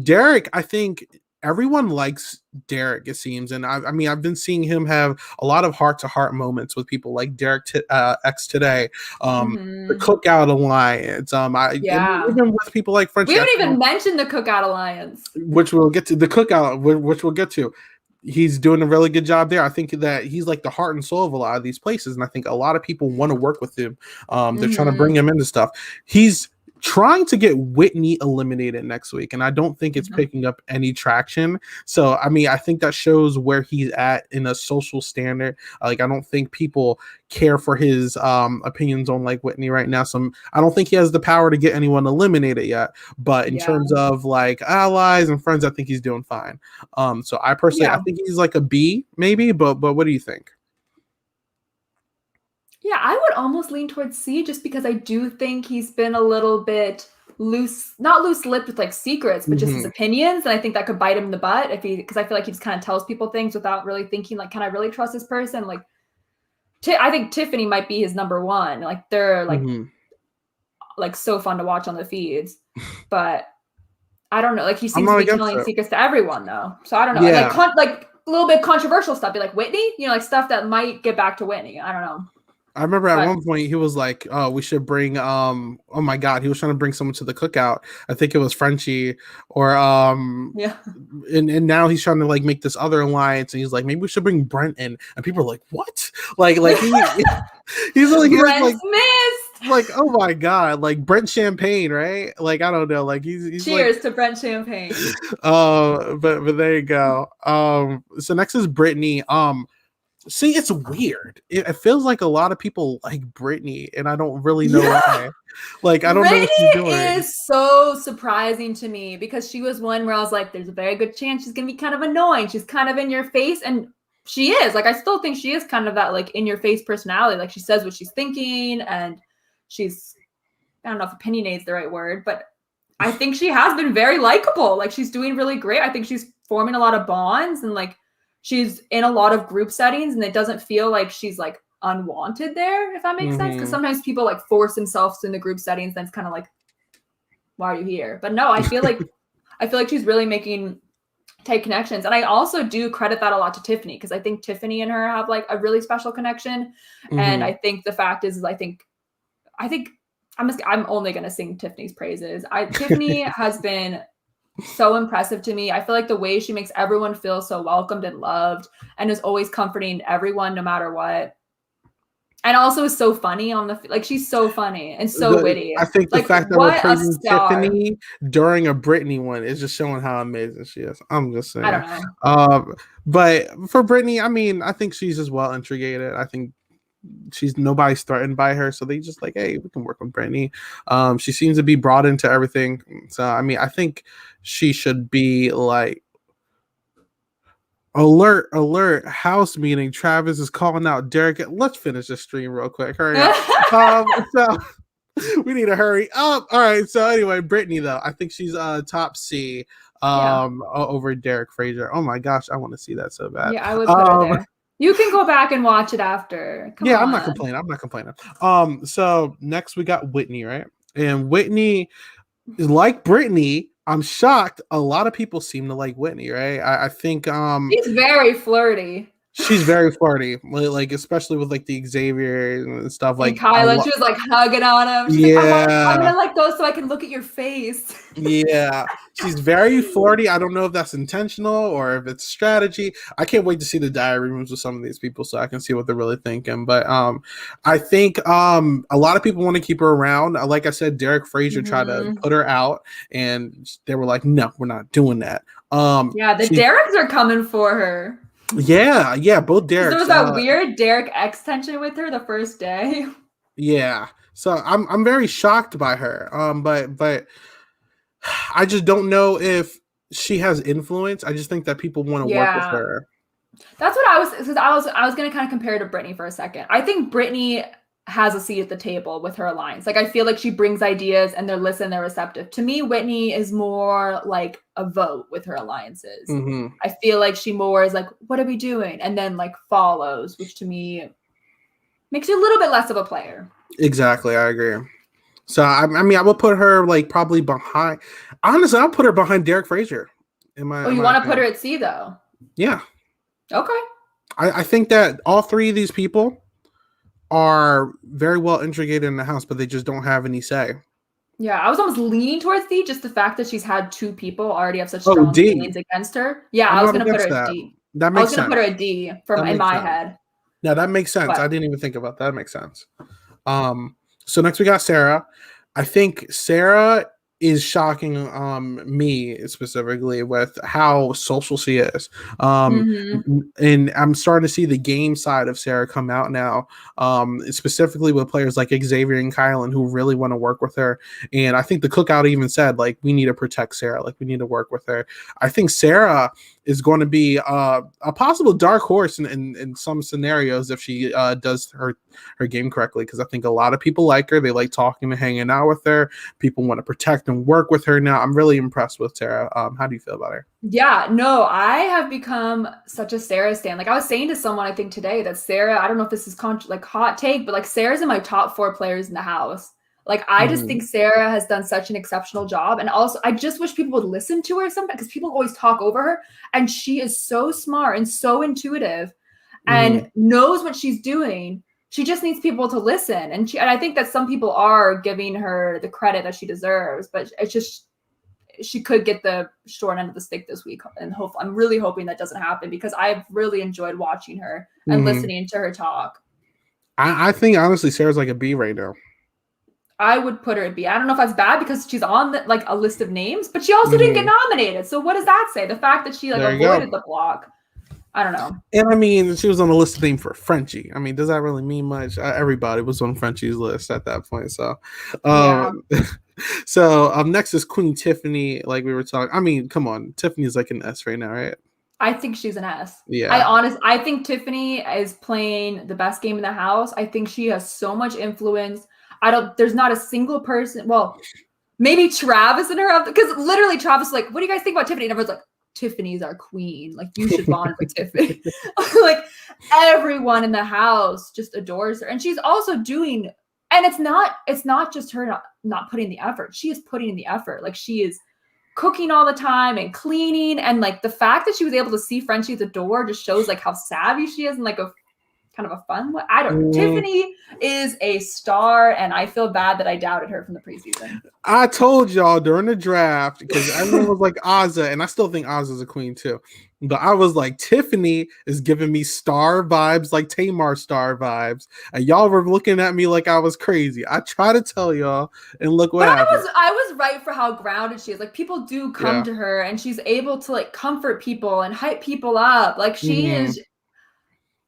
Derek, I think everyone likes Derek, it seems, and I mean, I've been seeing him have a lot of heart-to-heart moments with people like Derek X today, the Cookout Alliance, even with people like French. We haven't even mentioned the Cookout Alliance, which we'll get to. The Cookout, which we'll get to. He's doing a really good job there. I think that he's like the heart and soul of a lot of these places, and I think a lot of people want to work with him. They're trying to bring him into stuff. He's trying to get Whitney eliminated next week, and I don't think it's picking up any traction. So, I mean, I think that shows where he's at in a social standard. Like, I don't think people care for his opinions on like Whitney right now. So, I don't think he has the power to get anyone eliminated yet. But in terms of like allies and friends, I think he's doing fine. So, I personally, I think he's like a B, maybe. But what do you think? Yeah, I would almost lean towards C just because I do think he's been a little bit loose, not loose-lipped with like secrets, but just his opinions. And I think that could bite him in the butt because I feel like he just kind of tells people things without really thinking like, can I really trust this person? Like, I think Tiffany might be his number one. Like they're like so fun to watch on the feeds, but I don't know. Like he seems to be telling secrets to everyone though. So I don't know. Yeah. Like a little bit controversial stuff, be like Whitney, you know, like stuff that might get back to Whitney. I don't know. I remember at one point he was like, "Oh, we should bring oh my god," he was trying to bring someone to the Cookout. I think it was Frenchie or and now he's trying to like make this other alliance, and he's like, maybe we should bring Brent in, and people are like, "What?" Like he's like missed. Like, oh my god, like Brent Champagne, right? Like I don't know, like he's cheers to Brent Champagne. But there you go. So next is Brittany. See, it's weird. It feels like a lot of people like Brittany, and I don't really know why. Like, I don't know what she's doing. Brittany is so surprising to me because she was one where I was like, there's a very good chance she's going to be kind of annoying. She's kind of in your face, and she is. Like, I still think she is kind of that, like, in your face personality. Like, she says what she's thinking, and she's, I don't know if opinionate's the right word, but I think she has been very likable. Like, she's doing really great. I think she's forming a lot of bonds, and, like, she's in a lot of group settings and it doesn't feel like she's like unwanted there, if that makes sense. Because sometimes people like force themselves in the group settings. Then it's kind of like, why are you here? But no, I feel like she's really making tight connections. And I also do credit that a lot to Tiffany because I think Tiffany and her have like a really special connection. And I think the fact is I think I'm only going to sing Tiffany's praises. Tiffany has been so impressive to me. I feel like the way she makes everyone feel so welcomed and loved and is always comforting everyone no matter what. And also is so funny she's so funny and so witty. I think the fact that we're praising Tiffany during a Brittany one is just showing how amazing she is. I'm just saying. I don't know. But for Brittany, I mean, I think she's just well integrated. I think nobody's threatened by her, so they just like, hey, we can work with Brittany. She seems to be brought into everything. So I mean, I think she should be like alert house meeting. Travis is calling out Derek. Let's finish the stream real quick. Hurry up. So we need to hurry up. All right. So anyway, Brittany though, I think she's top C over Derek Frazier. Oh my gosh, I want to see that so bad. Yeah, I would put her there. You can go back and watch it after. Come Yeah, on. I'm not complaining. I'm not complaining. So next we got Whitney, right? And Whitney, like Brittany, I'm shocked. A lot of people seem to like Whitney, right? I think She's very flirty. she's very flirty, like especially with like the Xavier and stuff. And Like, Kyla, she was like hugging on him. She's like, I'm yeah, gonna let go so I can look at your face. yeah, she's very flirty. I don't know if that's intentional or if it's strategy. I can't wait to see the diary rooms with some of these people so I can see what they're really thinking. But I think a lot of people want to keep her around. Like I said, Derek Frazier tried to put her out, and they were like, "No, we're not doing that." Yeah, the Dereks are coming for her. Yeah, both Dereks. There was that weird Derek X tension with her the first day. Yeah, so I'm very shocked by her. But I just don't know if she has influence. I just think that people want to work with her. That's what I was, because I was gonna kind of compare to Brittany for a second. I think Brittany has a seat at the table with her alliance. Like I feel like she brings ideas and they're listening, they're receptive. To me, Whitney is more like a vote with her alliances. Mm-hmm. I feel like she more is like, what are we doing? And then like follows, which to me makes you a little bit less of a player. Exactly, I agree. So I mean, I will put her like probably behind. Honestly, I'll put her behind Derek Frazier. You want to put her at C though? Yeah. Okay. I think that all three of these people are very well integrated in the house, but they just don't have any say. Yeah, I was almost leaning towards D, just the fact that she's had two people already have such strong feelings against her. Yeah, I was going to put her at D. That makes sense. I was going to put her at D in my head. Yeah, that makes sense. But I didn't even think about that. That makes sense. So next we got Sarah. I think Sarah is shocking me specifically with how social she is. And I'm starting to see the game side of Sarah come out now, specifically with players like Xavier and Kylan who really want to work with her. And I think the cookout even said, like, we need to protect Sarah. Like, we need to work with her. I think Sarah is going to be a possible dark horse in some scenarios if she does her game correctly, because I think a lot of people like her. They like talking and hanging out with her. People want to protect and work with her now. I'm really impressed with Sarah. How do you feel about her? Yeah, no, I have become such a Sarah stan. Like I was saying to someone, I think today, that Sarah, I don't know if this is like hot take, but like Sarah's in my top 4 players in the house. Like, I just think Sarah has done such an exceptional job. And also, I just wish people would listen to her sometimes, because people always talk over her. And she is so smart and so intuitive and knows what she's doing. She just needs people to listen. And I think that some people are giving her the credit that she deserves. But it's just, she could get the short end of the stick this week. And I'm really hoping that doesn't happen, because I've really enjoyed watching her and listening to her talk. I think, honestly, Sarah's like a B right now. I would put her at B. I don't know if that's bad because she's on like a list of names, but she also didn't get nominated. So what does that say? The fact that she like avoided the block. I don't know. And I mean, she was on the list of names for Frenchie. I mean, does that really mean much? Everybody was on Frenchie's list at that point. So, next is Queen Tiffany. Like we were talking. I mean, come on, Tiffany's like an S right now, right? I think she's an S. Yeah. I think Tiffany is playing the best game in the house. I think she has so much influence. There's not a single person. Well, maybe Travis and her, because literally Travis was like, what do you guys think about Tiffany? And everyone's like, Tiffany's our queen. Like, you should bond with Tiffany. Like, everyone in the house just adores her. And she's also doing, and it's not just her not putting the effort. She is putting in the effort. Like, she is cooking all the time and cleaning. And like the fact that she was able to see Frenchie at the door just shows like how savvy she is and like a kind of a fun way. I don't know. Tiffany is a star, and I feel bad that I doubted her from the preseason. I told y'all during the draft, because everyone was like Azah, and I still think Azah's a queen too. But I was like, Tiffany is giving me star vibes, like Tamar star vibes. And y'all were looking at me like I was crazy. I try to tell y'all, and look what happened. I was right for how grounded she is. Like, people do come to her, and she's able to like comfort people and hype people up. Like, she is.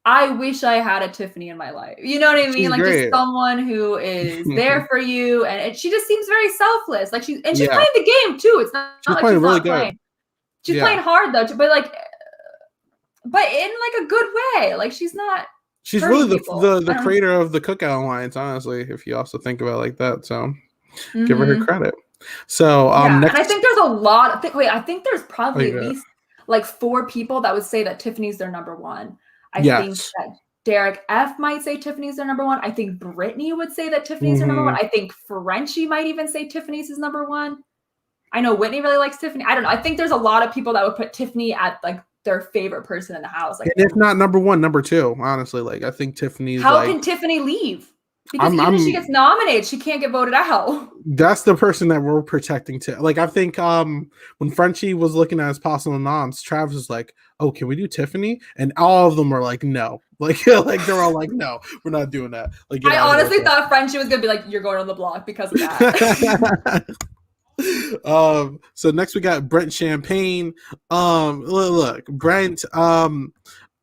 I wish I had a Tiffany in my life. You know what I mean? She's like great. Just someone who is there for you, and she just seems very selfless. Like she's playing the game too. It's not like she's really not playing. She's playing hard though, but in like a good way. Like she's not. She's really the creator of the Cookout Alliance, honestly. If you also think about it like that, so give her credit. So next, and I think there's a lot. I think there's probably at least like 4 people that would say that Tiffany's their number 1. I think Yes. that Derek F might say Tiffany's their number one. I think Brittany would say that Tiffany's her number one. Mhm. I think Frenchie might even say Tiffany's is number one. I know Whitney really likes Tiffany. I don't know. I think there's a lot of people that would put Tiffany at like their favorite person in the house. Like, And if not number one, number two, honestly. Like I think Tiffany's how like can Tiffany leave? Because I'm even if she gets nominated, she can't get voted out. that's the person that we're protecting to. Like I think when Frenchie was looking at his possible noms, Travis was like, "Oh, can we do Tiffany?" And all of them were like, "No." Like they're all like, "No, we're not doing that." Like get I out of here honestly with that. thought Frenchie was gonna be like, "You're going on the block because of that." So next we got Brent Champagne. Look, Brent.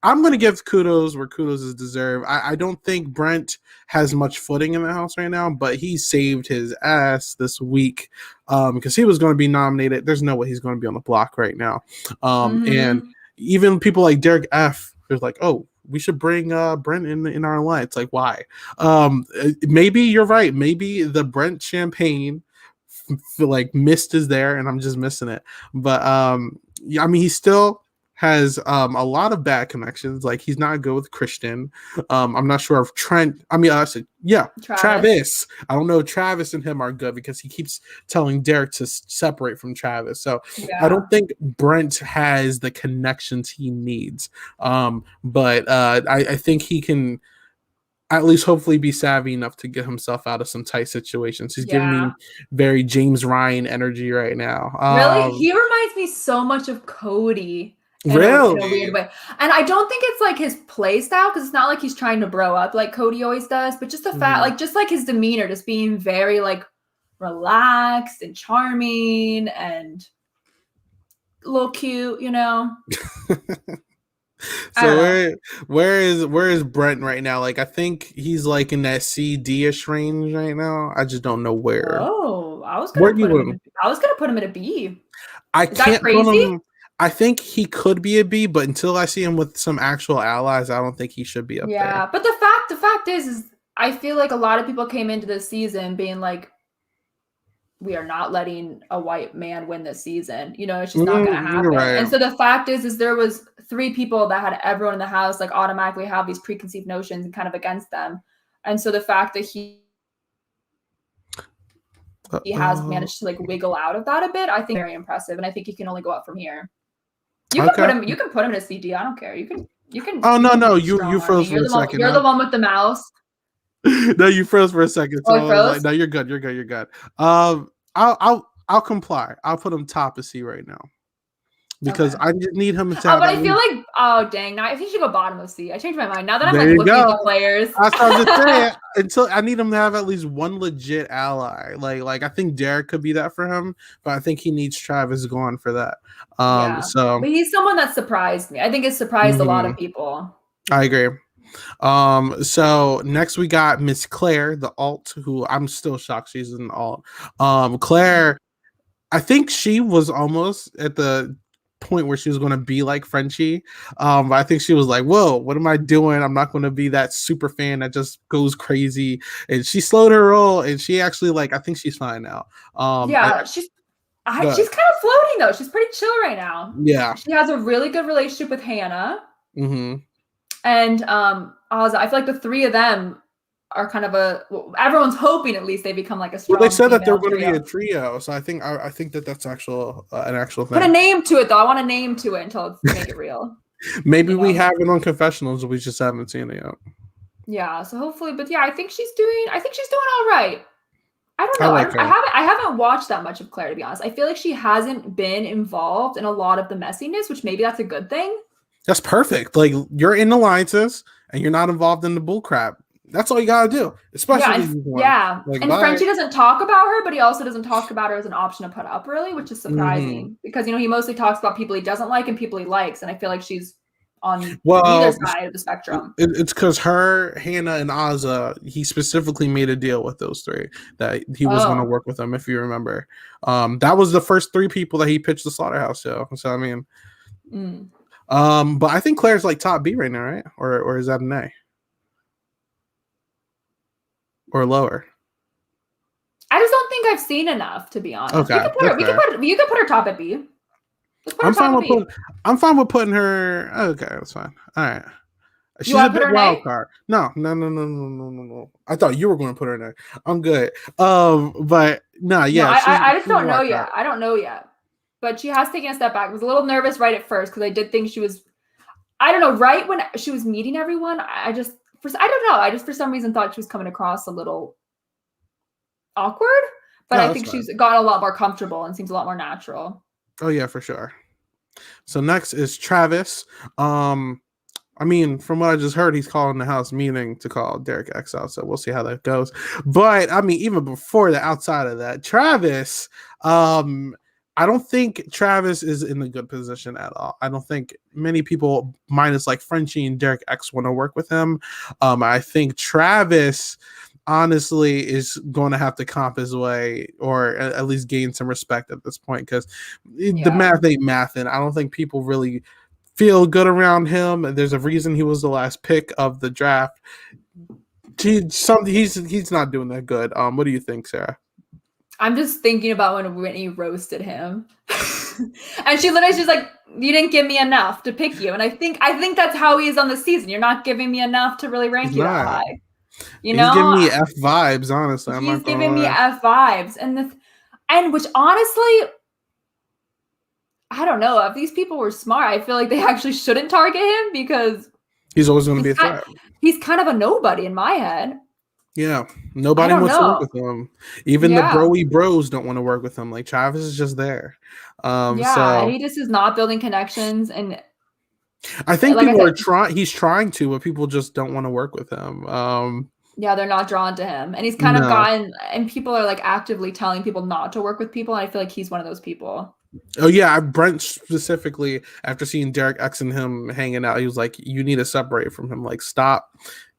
I'm gonna give kudos where kudos is deserved. I don't think Brent has much footing in the house right now, but he saved his ass this week because he was going to be nominated. There's no way he's going to be on the block right now. And even people like Derek F. There's like, oh, we should bring Brent in our line. It's like, why? Maybe you're right. Maybe the Brent Champagne like mist is there, and I'm just missing it. But yeah, I mean, he still has a lot of bad connections. Like he's not good with Christian. I'm not sure if Trent. I mean, I said yeah, Travis. I don't know if Travis and him are good because he keeps telling Derek to separate from Travis. So I don't think Brent has the connections he needs. But I think he can at least hopefully be savvy enough to get himself out of some tight situations. He's giving me very James Ryan energy right now. Really? He reminds me so much of Cody. Really? In a weird way. And I don't think it's like his play style because it's not like he's trying to bro up like Cody always does, but just the fact, like, just like his demeanor, just being very like relaxed and charming and a little cute, you know? So where is Brent right now? Like I think he's like in that C-D-ish range right now. I just don't know where. Oh, I was gonna put him in a B. I can't put him. I think he could be a B, but until I see him with some actual allies, I don't think he should be up there. Yeah, but the fact is I feel like a lot of people came into this season being like, we are not letting a white man win this season. You know, it's just not going to happen. Right. And so the fact is there was 3 people that had everyone in the house like automatically have these preconceived notions and kind of against them. And so the fact that he has managed to like wiggle out of that a bit, I think very impressive. And I think he can only go up from here. You can put him in a CD. I don't care. You can. Oh no, you froze for a second. You're the one with the mouse. No, you froze for a second. So I froze? Like, no, you're good. You're good. I'll comply. I'll put him top of C right now because I need him to. But I feel like dang, now I think he should go bottom of C. I changed my mind now that I'm like looking at the players. That's what I'm just saying. Until I need him to have at least one legit ally. Like I think Derek could be that for him, but I think he needs Travis going for that. So but he's someone that surprised me. I think it surprised a lot of people. I agree. So next we got Miss Claire, the alt, who I'm still shocked she's an alt. Claire, I think she was almost at the point where she was going to be like Frenchie. But I think she was like, whoa, what am I doing? I'm not going to be that super fan that just goes crazy. And she slowed her roll, and she actually I think she's fine now. She's kind of floating though. She's pretty chill right now. Yeah. She has a really good relationship with Hannah. Mm-hmm. And I feel like the 3 of them are kind of everyone's hoping at least they become like a strong. Well, they said that they're going to be a trio, so I think that's an actual thing. Put a name to it though. I want a name to it until it's make it real. Maybe we have it on confessionals, we just haven't seen it yet. Yeah, so hopefully, but yeah, I think she's doing all right. I don't know. I haven't watched that much of Claire, to be honest. I feel like she hasn't been involved in a lot of the messiness, which maybe that's a good thing. That's perfect. Like you're in alliances and you're not involved in the bull crap. That's all you gotta do. Especially and Frenchie doesn't talk about her, but he also doesn't talk about her as an option to put up really, which is surprising because he mostly talks about people he doesn't like and people he likes, and I feel like she's on either side of the spectrum. It's because her, Hannah, and Azah, he specifically made a deal with those 3 that he was going to work with them. If you remember, that was the first 3 people that he pitched the Slaughterhouse show. So I mean. But I think Claire's like top B right now, right? Or is that an A? Or lower? I just don't think I've seen enough, to be honest. Okay, you could put her top at B. I'm fine with putting her. Okay, that's fine. All right. You She's a want to put big her wild name? card. No, no, no, no, no, no, no, no. I thought you were going to put her in there. I'm good. But no, No, yeah, I just she's a don't know wild card. yet. I don't know yet. But she has taken a step back. I was a little nervous right at first because I did think she was, I don't know, right when she was meeting everyone, I don't know. I just for some reason thought she was coming across a little awkward, but No, I that's think fine. she's gotten a lot more comfortable and seems a lot more natural. Oh yeah, for sure. So next is Travis. I mean, from what I just heard, he's calling the house meeting to call Derek X out. So we'll see how that goes. But I mean, even before the outside of that, Travis, I don't think Travis is in a good position at all. I don't think many people, minus like Frenchie and Derek X, want to work with him. I think Travis honestly is going to have to comp his way or at least gain some respect at this point because the Yeah. math ain't math, and I don't think people really feel good around him. There's a reason he was the last pick of the draft. He's not doing that good. What do you think, Sarah? I'm just thinking about when Whitney roasted him. And she's like, you didn't give me enough to pick you. And I think that's how he is on the season. You're not giving me enough to really rank He's you that not. high. You He's giving know, me F vibes, honestly. I'm he's not gonna giving me lie. F vibes. And which honestly, I don't know. If these people were smart, I feel like they actually shouldn't target him because He's always going to be a threat. he's kind of a nobody in my head. Yeah, I nobody don't wants to work know. with him. Even the Yeah. broy bros don't want to work with him. Like Travis is just there. Yeah. And So he just is not building connections. And I think like I people are said, trying. He's trying to, but people just don't want to work with him. yeah, they're not drawn to him. And he's kind of No. gotten, and people are like actively telling people not to work with people. And I feel like he's one of those people. Oh yeah, Brent specifically after seeing Derek X and him hanging out, he was like, "You need to separate from him. Like, stop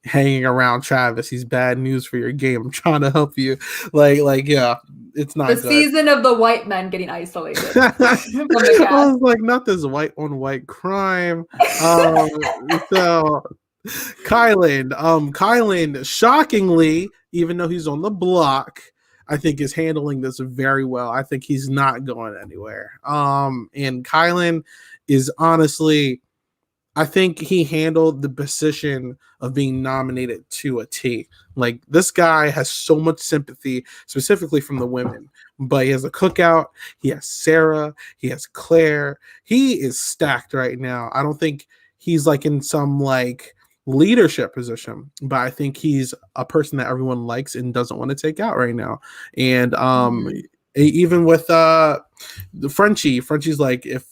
hanging around Travis. He's bad news for your game. I'm trying to help you. Like, yeah, it's not The good." season of the white men getting isolated from the I cast. was like, not this white on white crime. So Kylan, shockingly, even though he's on the block, I think is handling this very well. I think he's not going anywhere. And Kylan is honestly, I think he handled the position of being nominated to a T. Like this guy has so much sympathy, specifically from the women. But he has a cookout. He has Sarah. He has Claire. He is stacked right now. I don't think he's like in some like leadership position, but I think he's a person that everyone likes and doesn't want to take out right now. And even with the Frenchie's like, if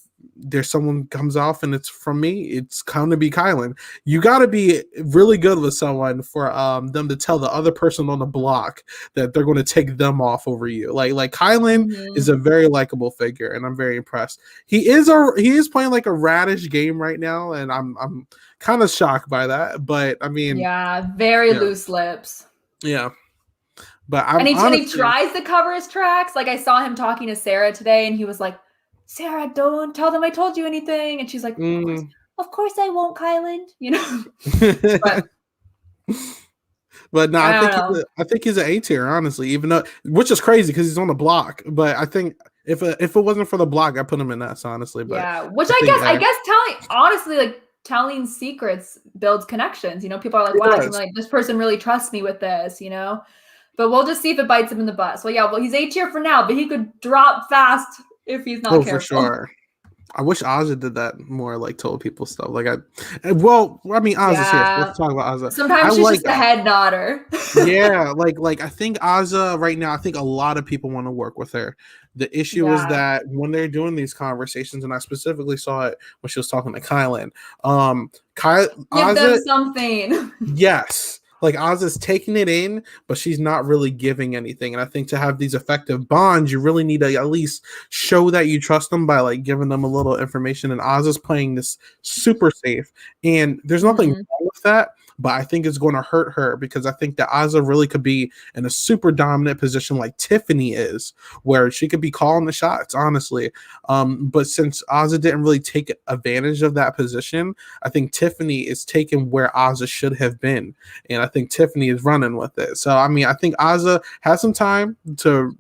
there's someone comes off and it's from me, it's going to be Kylan. You got to be really good with someone for them to tell the other person on the block that they're going to take them off over you. Like Kylan is a very likable figure, and I'm very impressed. He is playing like a radish game right now, and I'm kind of shocked by that. But I mean, yeah, very loose lips. Yeah. But I'm and he tries to cover his tracks. Like I saw him talking to Sarah today, and he was like, Sarah, don't tell them I told you anything. And she's like, of course I won't, Kylan. You know. But no, I think he's an A tier, honestly. Even though, which is crazy because he's on the block. But I think if it wasn't for the block, I put him in S, honestly. But yeah, which I guess telling secrets builds connections. You know, people are like, wow, like this person really trusts me with this. You know, but we'll just see if it bites him in the butt. So yeah, well, he's A tier for now, but he could drop fast if he's not careful. For sure. I wish Aja did that more, like told people stuff. Like Aja's here. So let's talk about Aja. Sometimes she's just a head nodder. Yeah, like I think Aja right now, I think a lot of people want to work with her. The issue is that when they're doing these conversations, and I specifically saw it when she was talking to Kylan, give them something. Yes. Like Aza's taking it in, but she's not really giving anything. And I think to have these effective bonds, you really need to at least show that you trust them by like giving them a little information. And Aza's playing this super safe. And there's nothing wrong with that, but I think it's going to hurt her because I think that Aza really could be in a super dominant position like Tiffany is, where she could be calling the shots, honestly. But since Aza didn't really take advantage of that position, I think Tiffany is taking where Aza should have been. And I think Tiffany is running with it. So, I mean, I think Aza has some time to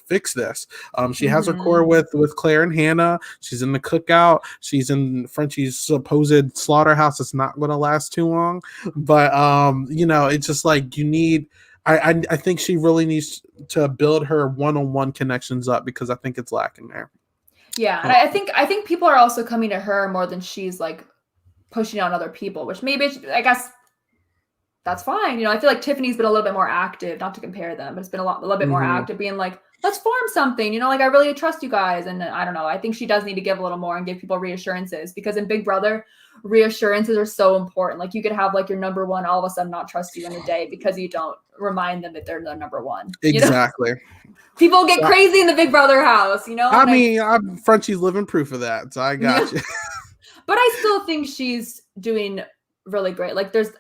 fix this. She has a core with Claire and Hannah. She's in the cookout. She's in Frenchie's supposed slaughterhouse. It's not going to last too long, but it's just like you need. I think she really needs to build her one-on-one connections up because I think it's lacking there. Yeah, and I think people are also coming to her more than she's like pushing on other people, which maybe I guess that's fine. I feel like Tiffany's been a little bit more active, not to compare them, but it's been a little bit more active, being like, let's form something. Like I really trust you guys, and I don't know. I think she does need to give a little more and give people reassurances because in Big Brother, reassurances are so important. Like you could have like your number one all of a sudden not trust you in a day because you don't remind them that they're the number one. Exactly. People get crazy in the Big Brother house, I mean, Frenchie's living proof of that, so I got you. But I still think she's doing really great. Like there's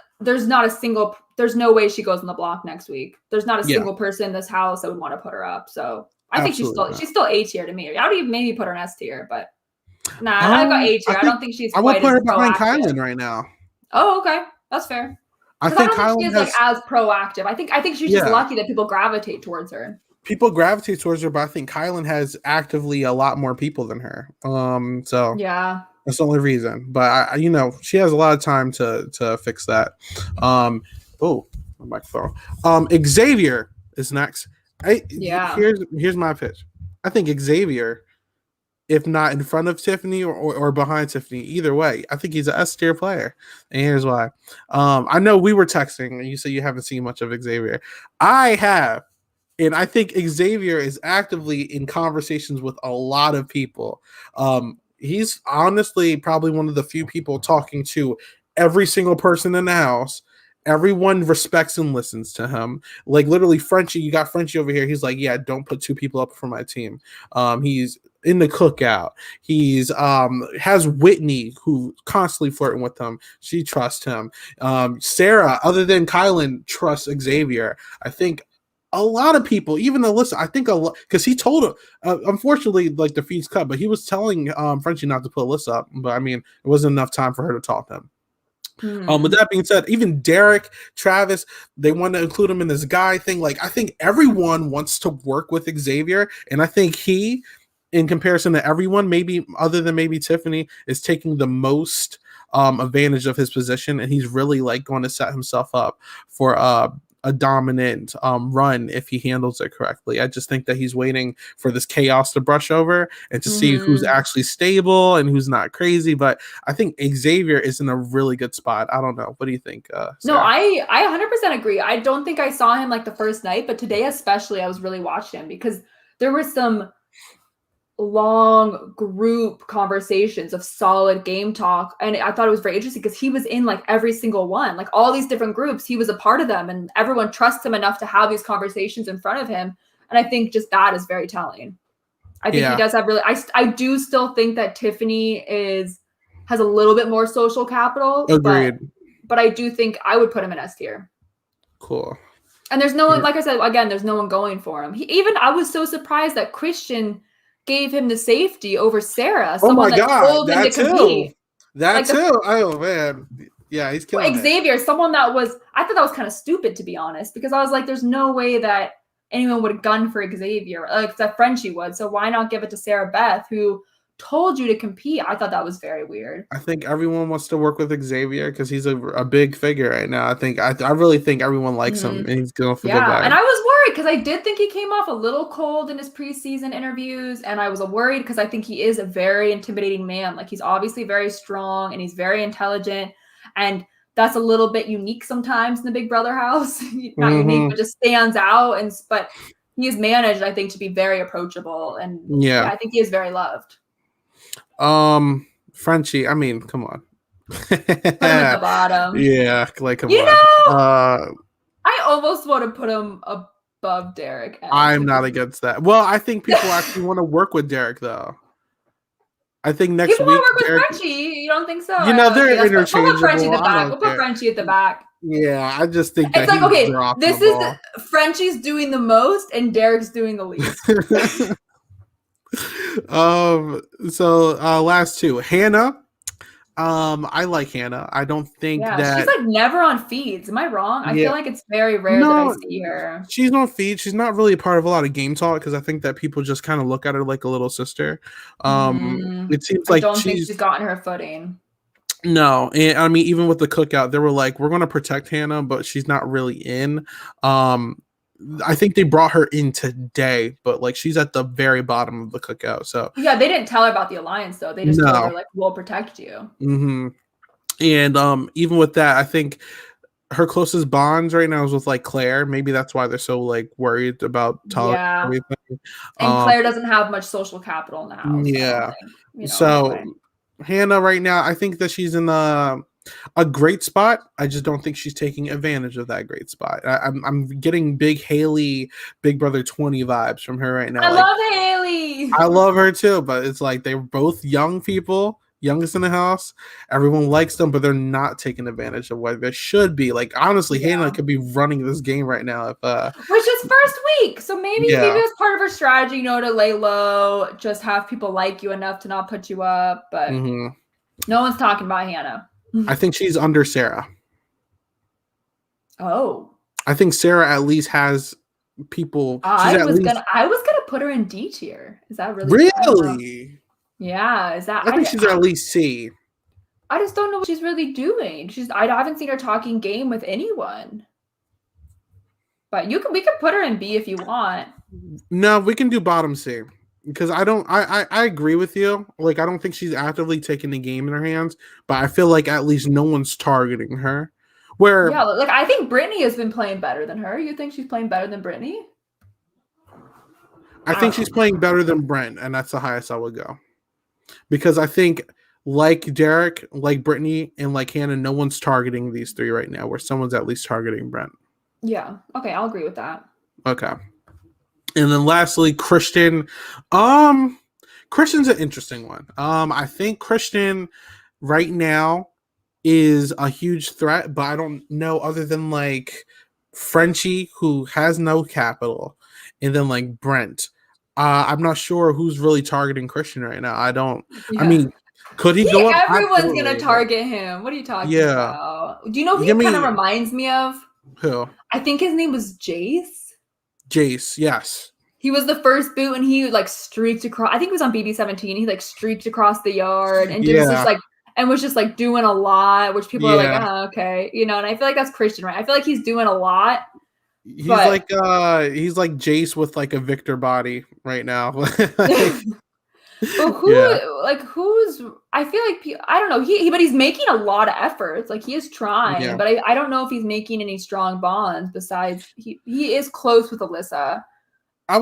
no way she goes on the block next week. There's not a single person in this house that would want to put her up. So I think she's still A tier to me. I would even maybe put her in S tier, but I got A tier. I don't think she's. I would put her behind Kyland right now. Oh, okay, that's fair. I think Kyland is like as proactive. I think she's just lucky that people gravitate towards her. People gravitate towards her, but I think Kyland has actively a lot more people than her. So yeah, that's the only reason. But she has a lot of time to fix that. My microphone. Xavier is next. Here's my pitch. I think Xavier, if not in front of Tiffany or behind Tiffany, either way, I think he's an S tier player. And here's why. I know we were texting and you said you haven't seen much of Xavier. I have. And I think Xavier is actively in conversations with a lot of people. He's honestly probably one of the few people talking to every single person in the house. Everyone respects and listens to him. Like literally Frenchie, you got Frenchie over here. He's like, yeah, don't put two people up for my team. He's in the cookout. He's has Whitney who constantly flirting with him. She trusts him. Sarah, other than Kyland, trusts Xavier. I think a lot of people, even Alyssa, I think a lot, because he told her, unfortunately, like the feed's cut, but he was telling Frenchie not to put Alyssa up. But I mean, it wasn't enough time for her to talk to him. With that being said, even Derek, Travis, they want to include him in this guy thing. Like, I think everyone wants to work with Xavier, and I think he, in comparison to everyone, maybe other than maybe Tiffany, is taking the most advantage of his position, and he's really like going to set himself up for a dominant run if he handles it correctly. I just think that he's waiting for this chaos to brush over and to see who's actually stable and who's not crazy. But I think Xavier is in a really good spot. I don't know. What do you think? No, I 100% agree. I don't think I saw him like the first night, but today especially I was really watching him because there were some long group conversations of solid game talk, and I thought it was very interesting because he was in like every single one, like all these different groups, he was a part of them, and everyone trusts him enough to have these conversations in front of him. And I think just that is very telling. I think he does have really, I do still think that Tiffany has a little bit more social capital. Agreed. But I do think I would put him in S tier. Cool. And there's no one, like I said, again, there's no one going for him. I was so surprised that Christian gave him the safety over Sarah. Oh my God, that too. That too. Oh man. Yeah, he's killing it. Xavier, someone I thought that was kind of stupid, to be honest, because I was like, there's no way that anyone would gun for Xavier, like that Frenchie would. So why not give it to Sarah Beth, who told you to compete? I thought that was very weird. I think everyone wants to work with Xavier because he's a big figure right now. I really think everyone likes him, and he's going for good vibes. And I was worried because I did think he came off a little cold in his preseason interviews, and I was worried because I think he is a very intimidating man. Like he's obviously very strong and he's very intelligent, and that's a little bit unique sometimes in the Big Brother house. Not unique, but just stands out. But he is managed, I think, to be very approachable, and I think he is very loved. Frenchie, I mean, come on. Put him at the bottom. Yeah, like come on. I almost want to put him above Derek. I'm not against that. Well, I think people actually want to work with Derek, though. I think next people week. People want to work with Frenchie. You don't think so? They're interchangeable. We'll put Frenchie at the back. We'll put Frenchie at the back. Yeah, I just think that it's like, okay, this is Frenchie's doing the most and Derek's doing the least. So last two. Hannah. I like Hannah. I don't think Yeah, she's that. like never on feeds. Am I wrong? I Yeah, feel like it's very rare that I no, see her. she's on feed. She's not really a part of a lot of game talk because I think that people just kind of look at her like a little sister. Mhm. It seems I like don't think she's she's gotten her footing. no, and I mean even with the cookout, they were like, we're going to protect Hannah, but she's not really in. Um, I think they brought her in today, but like she's at the very bottom of the cookout. So Yeah, they didn't tell her about the alliance though. They just told her no. like, "We'll protect you." hmm And even with that, I think her closest bonds right now is with like Claire. Maybe that's why they're so like worried about Talia and Yeah, everything. and Um, Claire doesn't have much social capital in the house. I don't yeah. think, in that So way. Hannah right now, I think that she's in a great spot. I just don't think she's taking advantage of that great spot. I'm getting big Haley, Big Brother 20 vibes from her right now. I Like love Haley. I love her too, but it's like they're both young people, youngest in the house. Everyone likes them, but they're not taking advantage of what they should be. Like honestly, Hannah Yeah, could be running this game right now if which is first week, so maybe yeah. it's part of her strategy, to lay low, just have people like you enough to not put you up. But hmm no one's talking about Hannah. I think she's under Sarah. Oh, I think Sarah at least has people. She's I at was least gonna I was gonna put her in D tier. Is that really I don't know. really. Yeah, is that I think she's at least C. I just don't know what she's really doing. I haven't seen her talking game with anyone. But we could put her in B if you want. No, we can do bottom C because I don't. I agree with you. Like I don't think she's actively taking the game in her hands, but I feel like at least no one's targeting her. Where Yeah, like I think Brittany has been playing better than her. You think she's playing better than Brittany? I I think don't she's know. playing better than Brent, and that's the highest I would go because I think like Derek, like Brittany, and like Hannah, no one's targeting these three right now. Where someone's at least targeting Brent. Yeah. Okay, I'll agree with that. Okay. And then lastly, Christian. Um, Christian's an interesting one. I think Christian right now is a huge threat, but I don't know other than like Frenchie, who has no capital, and then like Brent. I'm not sure who's really targeting Christian right now. I don't. I Yeah. mean, could he go up? Everyone's gonna Absolutely, but target him. What are you talking yeah. about? Do you know who he Give kind of me reminds me of? who? I think his name was Jace. Jace. Yes. He was the first boot and he like streaked across. I think it was on BB17. He like streaked across the yard and Yeah. was just like doing a lot, which people are like, Yeah. oh, okay. And I feel like that's Christian, right? I feel like he's doing a lot, but He's like Jace with like a Victor body right now. but Like, yeah. who's I feel like I don't know. But he's making a lot of efforts. Like he is trying, Yeah. but I don't know if he's making any strong bonds besides he is close with Alyssa. I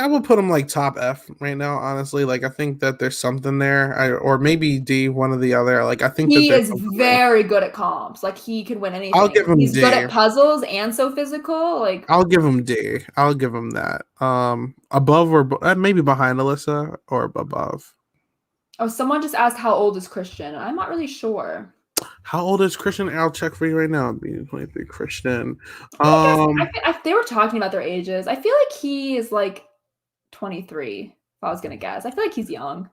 would put him like top F right now, honestly. Like I think that there's something there. Or maybe D, one or the other. Like I think that He there's is something there. very good at comps. Like he could win I'll anything. give him He's good D. at puzzles and so physical. Like, I'll give him D. I'll give him that. Above or maybe behind Alyssa or above. oh, someone just asked how old is Christian. I'm not really sure. How old is Christian? I'll check for you right now. Being 23, Christian. They were talking about their ages. I feel like he is like 23. If I was gonna guess, I feel like he's young,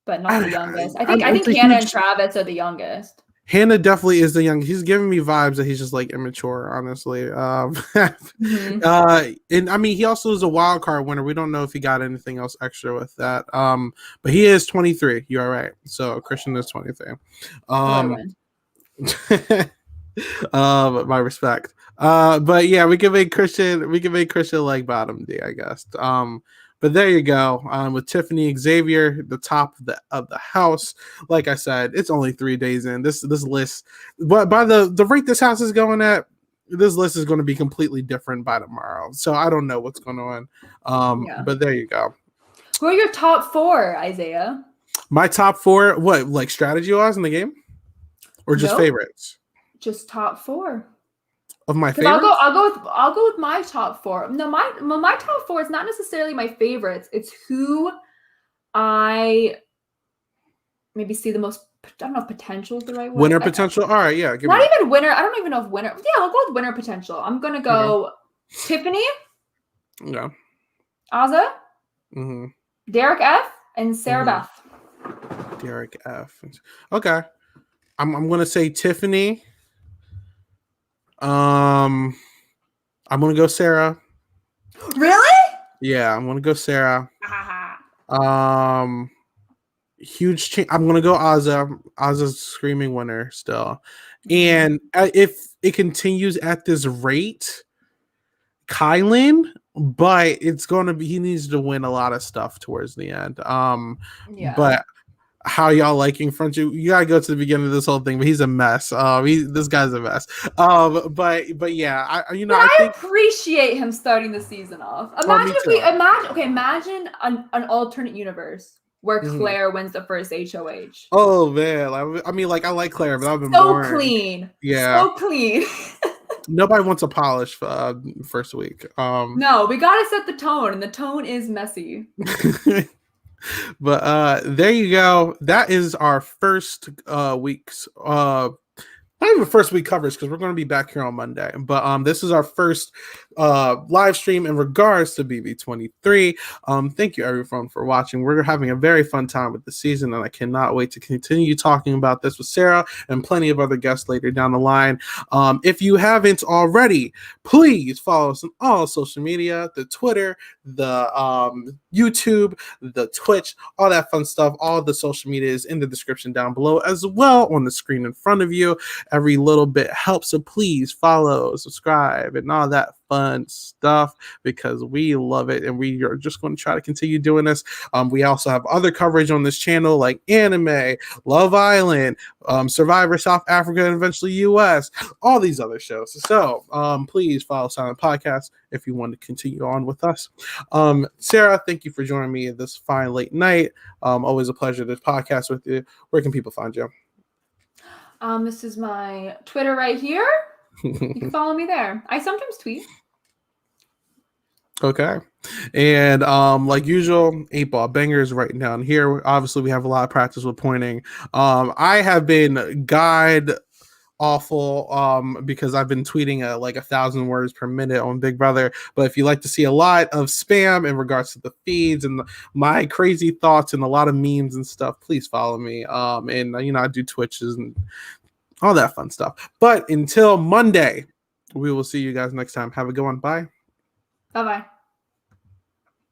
but not the youngest. I think It's a Hannah and huge. Travis are the youngest. Hannah definitely is the young. He's giving me vibes that he's just like immature, honestly. Mhm. And I mean, he also is a wild card winner. We don't know if he got anything else extra with that. But he is 23. You are right. So Christian is 23. Another Um, one. my respect. But yeah, we can make Christian like bottom D, I guess. But there you go. With Tiffany Xavier, the top of the house. Like I said, it's only 3 days in. This list, but by the rate this house is going at, this list is going to be completely different by tomorrow. So I don't know what's going on. Yeah. But there you go. Who are your top 4, Isaiah? My top 4, what, like strategy wise in the game, or just Nope. favorites Just top 4. of my Because favorites? I'll go with my top 4. No, my top 4 is not necessarily my favorites. It's who I maybe see the most. I don't know if potential is the right word. Winner potential. All right, yeah. Not even winner. I don't even know if winner. Yeah, I'll go with winner potential. I'm gonna go Tiffany, Yeah. Azah, Mm-hmm. Derek F, and Sarah Mhm. Beth. Derek F. Okay. I'm gonna say Tiffany. I'm gonna go Sarah. Really? Yeah, I'm gonna go Sarah. Um, huge change. I'm gonna go Ozza. Ozza's screaming winner still, and if it continues at this rate, Kylan. But it's gonna be he needs to win a lot of stuff towards the end. Yeah. But how y'all liking Frenchie? You gotta go to the beginning of this whole thing, but he's a mess. This guy's a mess. But yeah, I think appreciate him starting the season off. Imagine if we imagine an alternate universe where Claire wins the first HOH. Oh man, I mean, like I like Claire, but I've been so clean. Yeah, so clean. Nobody wants a polish first week. No, we gotta set the tone, and the tone is messy. But there you go. That is our first week's not even first week coverage because we're going to be back here on Monday. But this is our first live stream in regards to BB23. Thank you everyone for watching. We're having a very fun time with the season, and I cannot wait to continue talking about this with Sarah and plenty of other guests later down the line. If you haven't already, please follow us on all social media, the Twitter, the YouTube, the Twitch, all that fun stuff. All the social media is in the description down below as well on the screen in front of you. Every little bit helps, so please follow, subscribe, and all that fun stuff because we love it, and we are just going to try to continue doing this. We also have other coverage on this channel like anime, Love Island, Survivor South Africa, and eventually US, all these other shows. So please follow Silent Podcast if you want to continue on with us. Sarah, thank you for joining me this fine late night. Always a pleasure to podcast with you. Where can people find you? This is my Twitter right here. You can follow me there. I sometimes tweet. Okay. And like usual, 8-Ball Bangers writing down here. Obviously, we have a lot of practice with pointing. I have been god awful because I've been tweeting like 1,000 words per minute on Big Brother. But if you like to see a lot of spam in regards to the feeds and my crazy thoughts and a lot of memes and stuff, please follow me. And I do Twitches and all that fun stuff. But until Monday, we will see you guys next time. Have a good one. Bye. Bye-bye.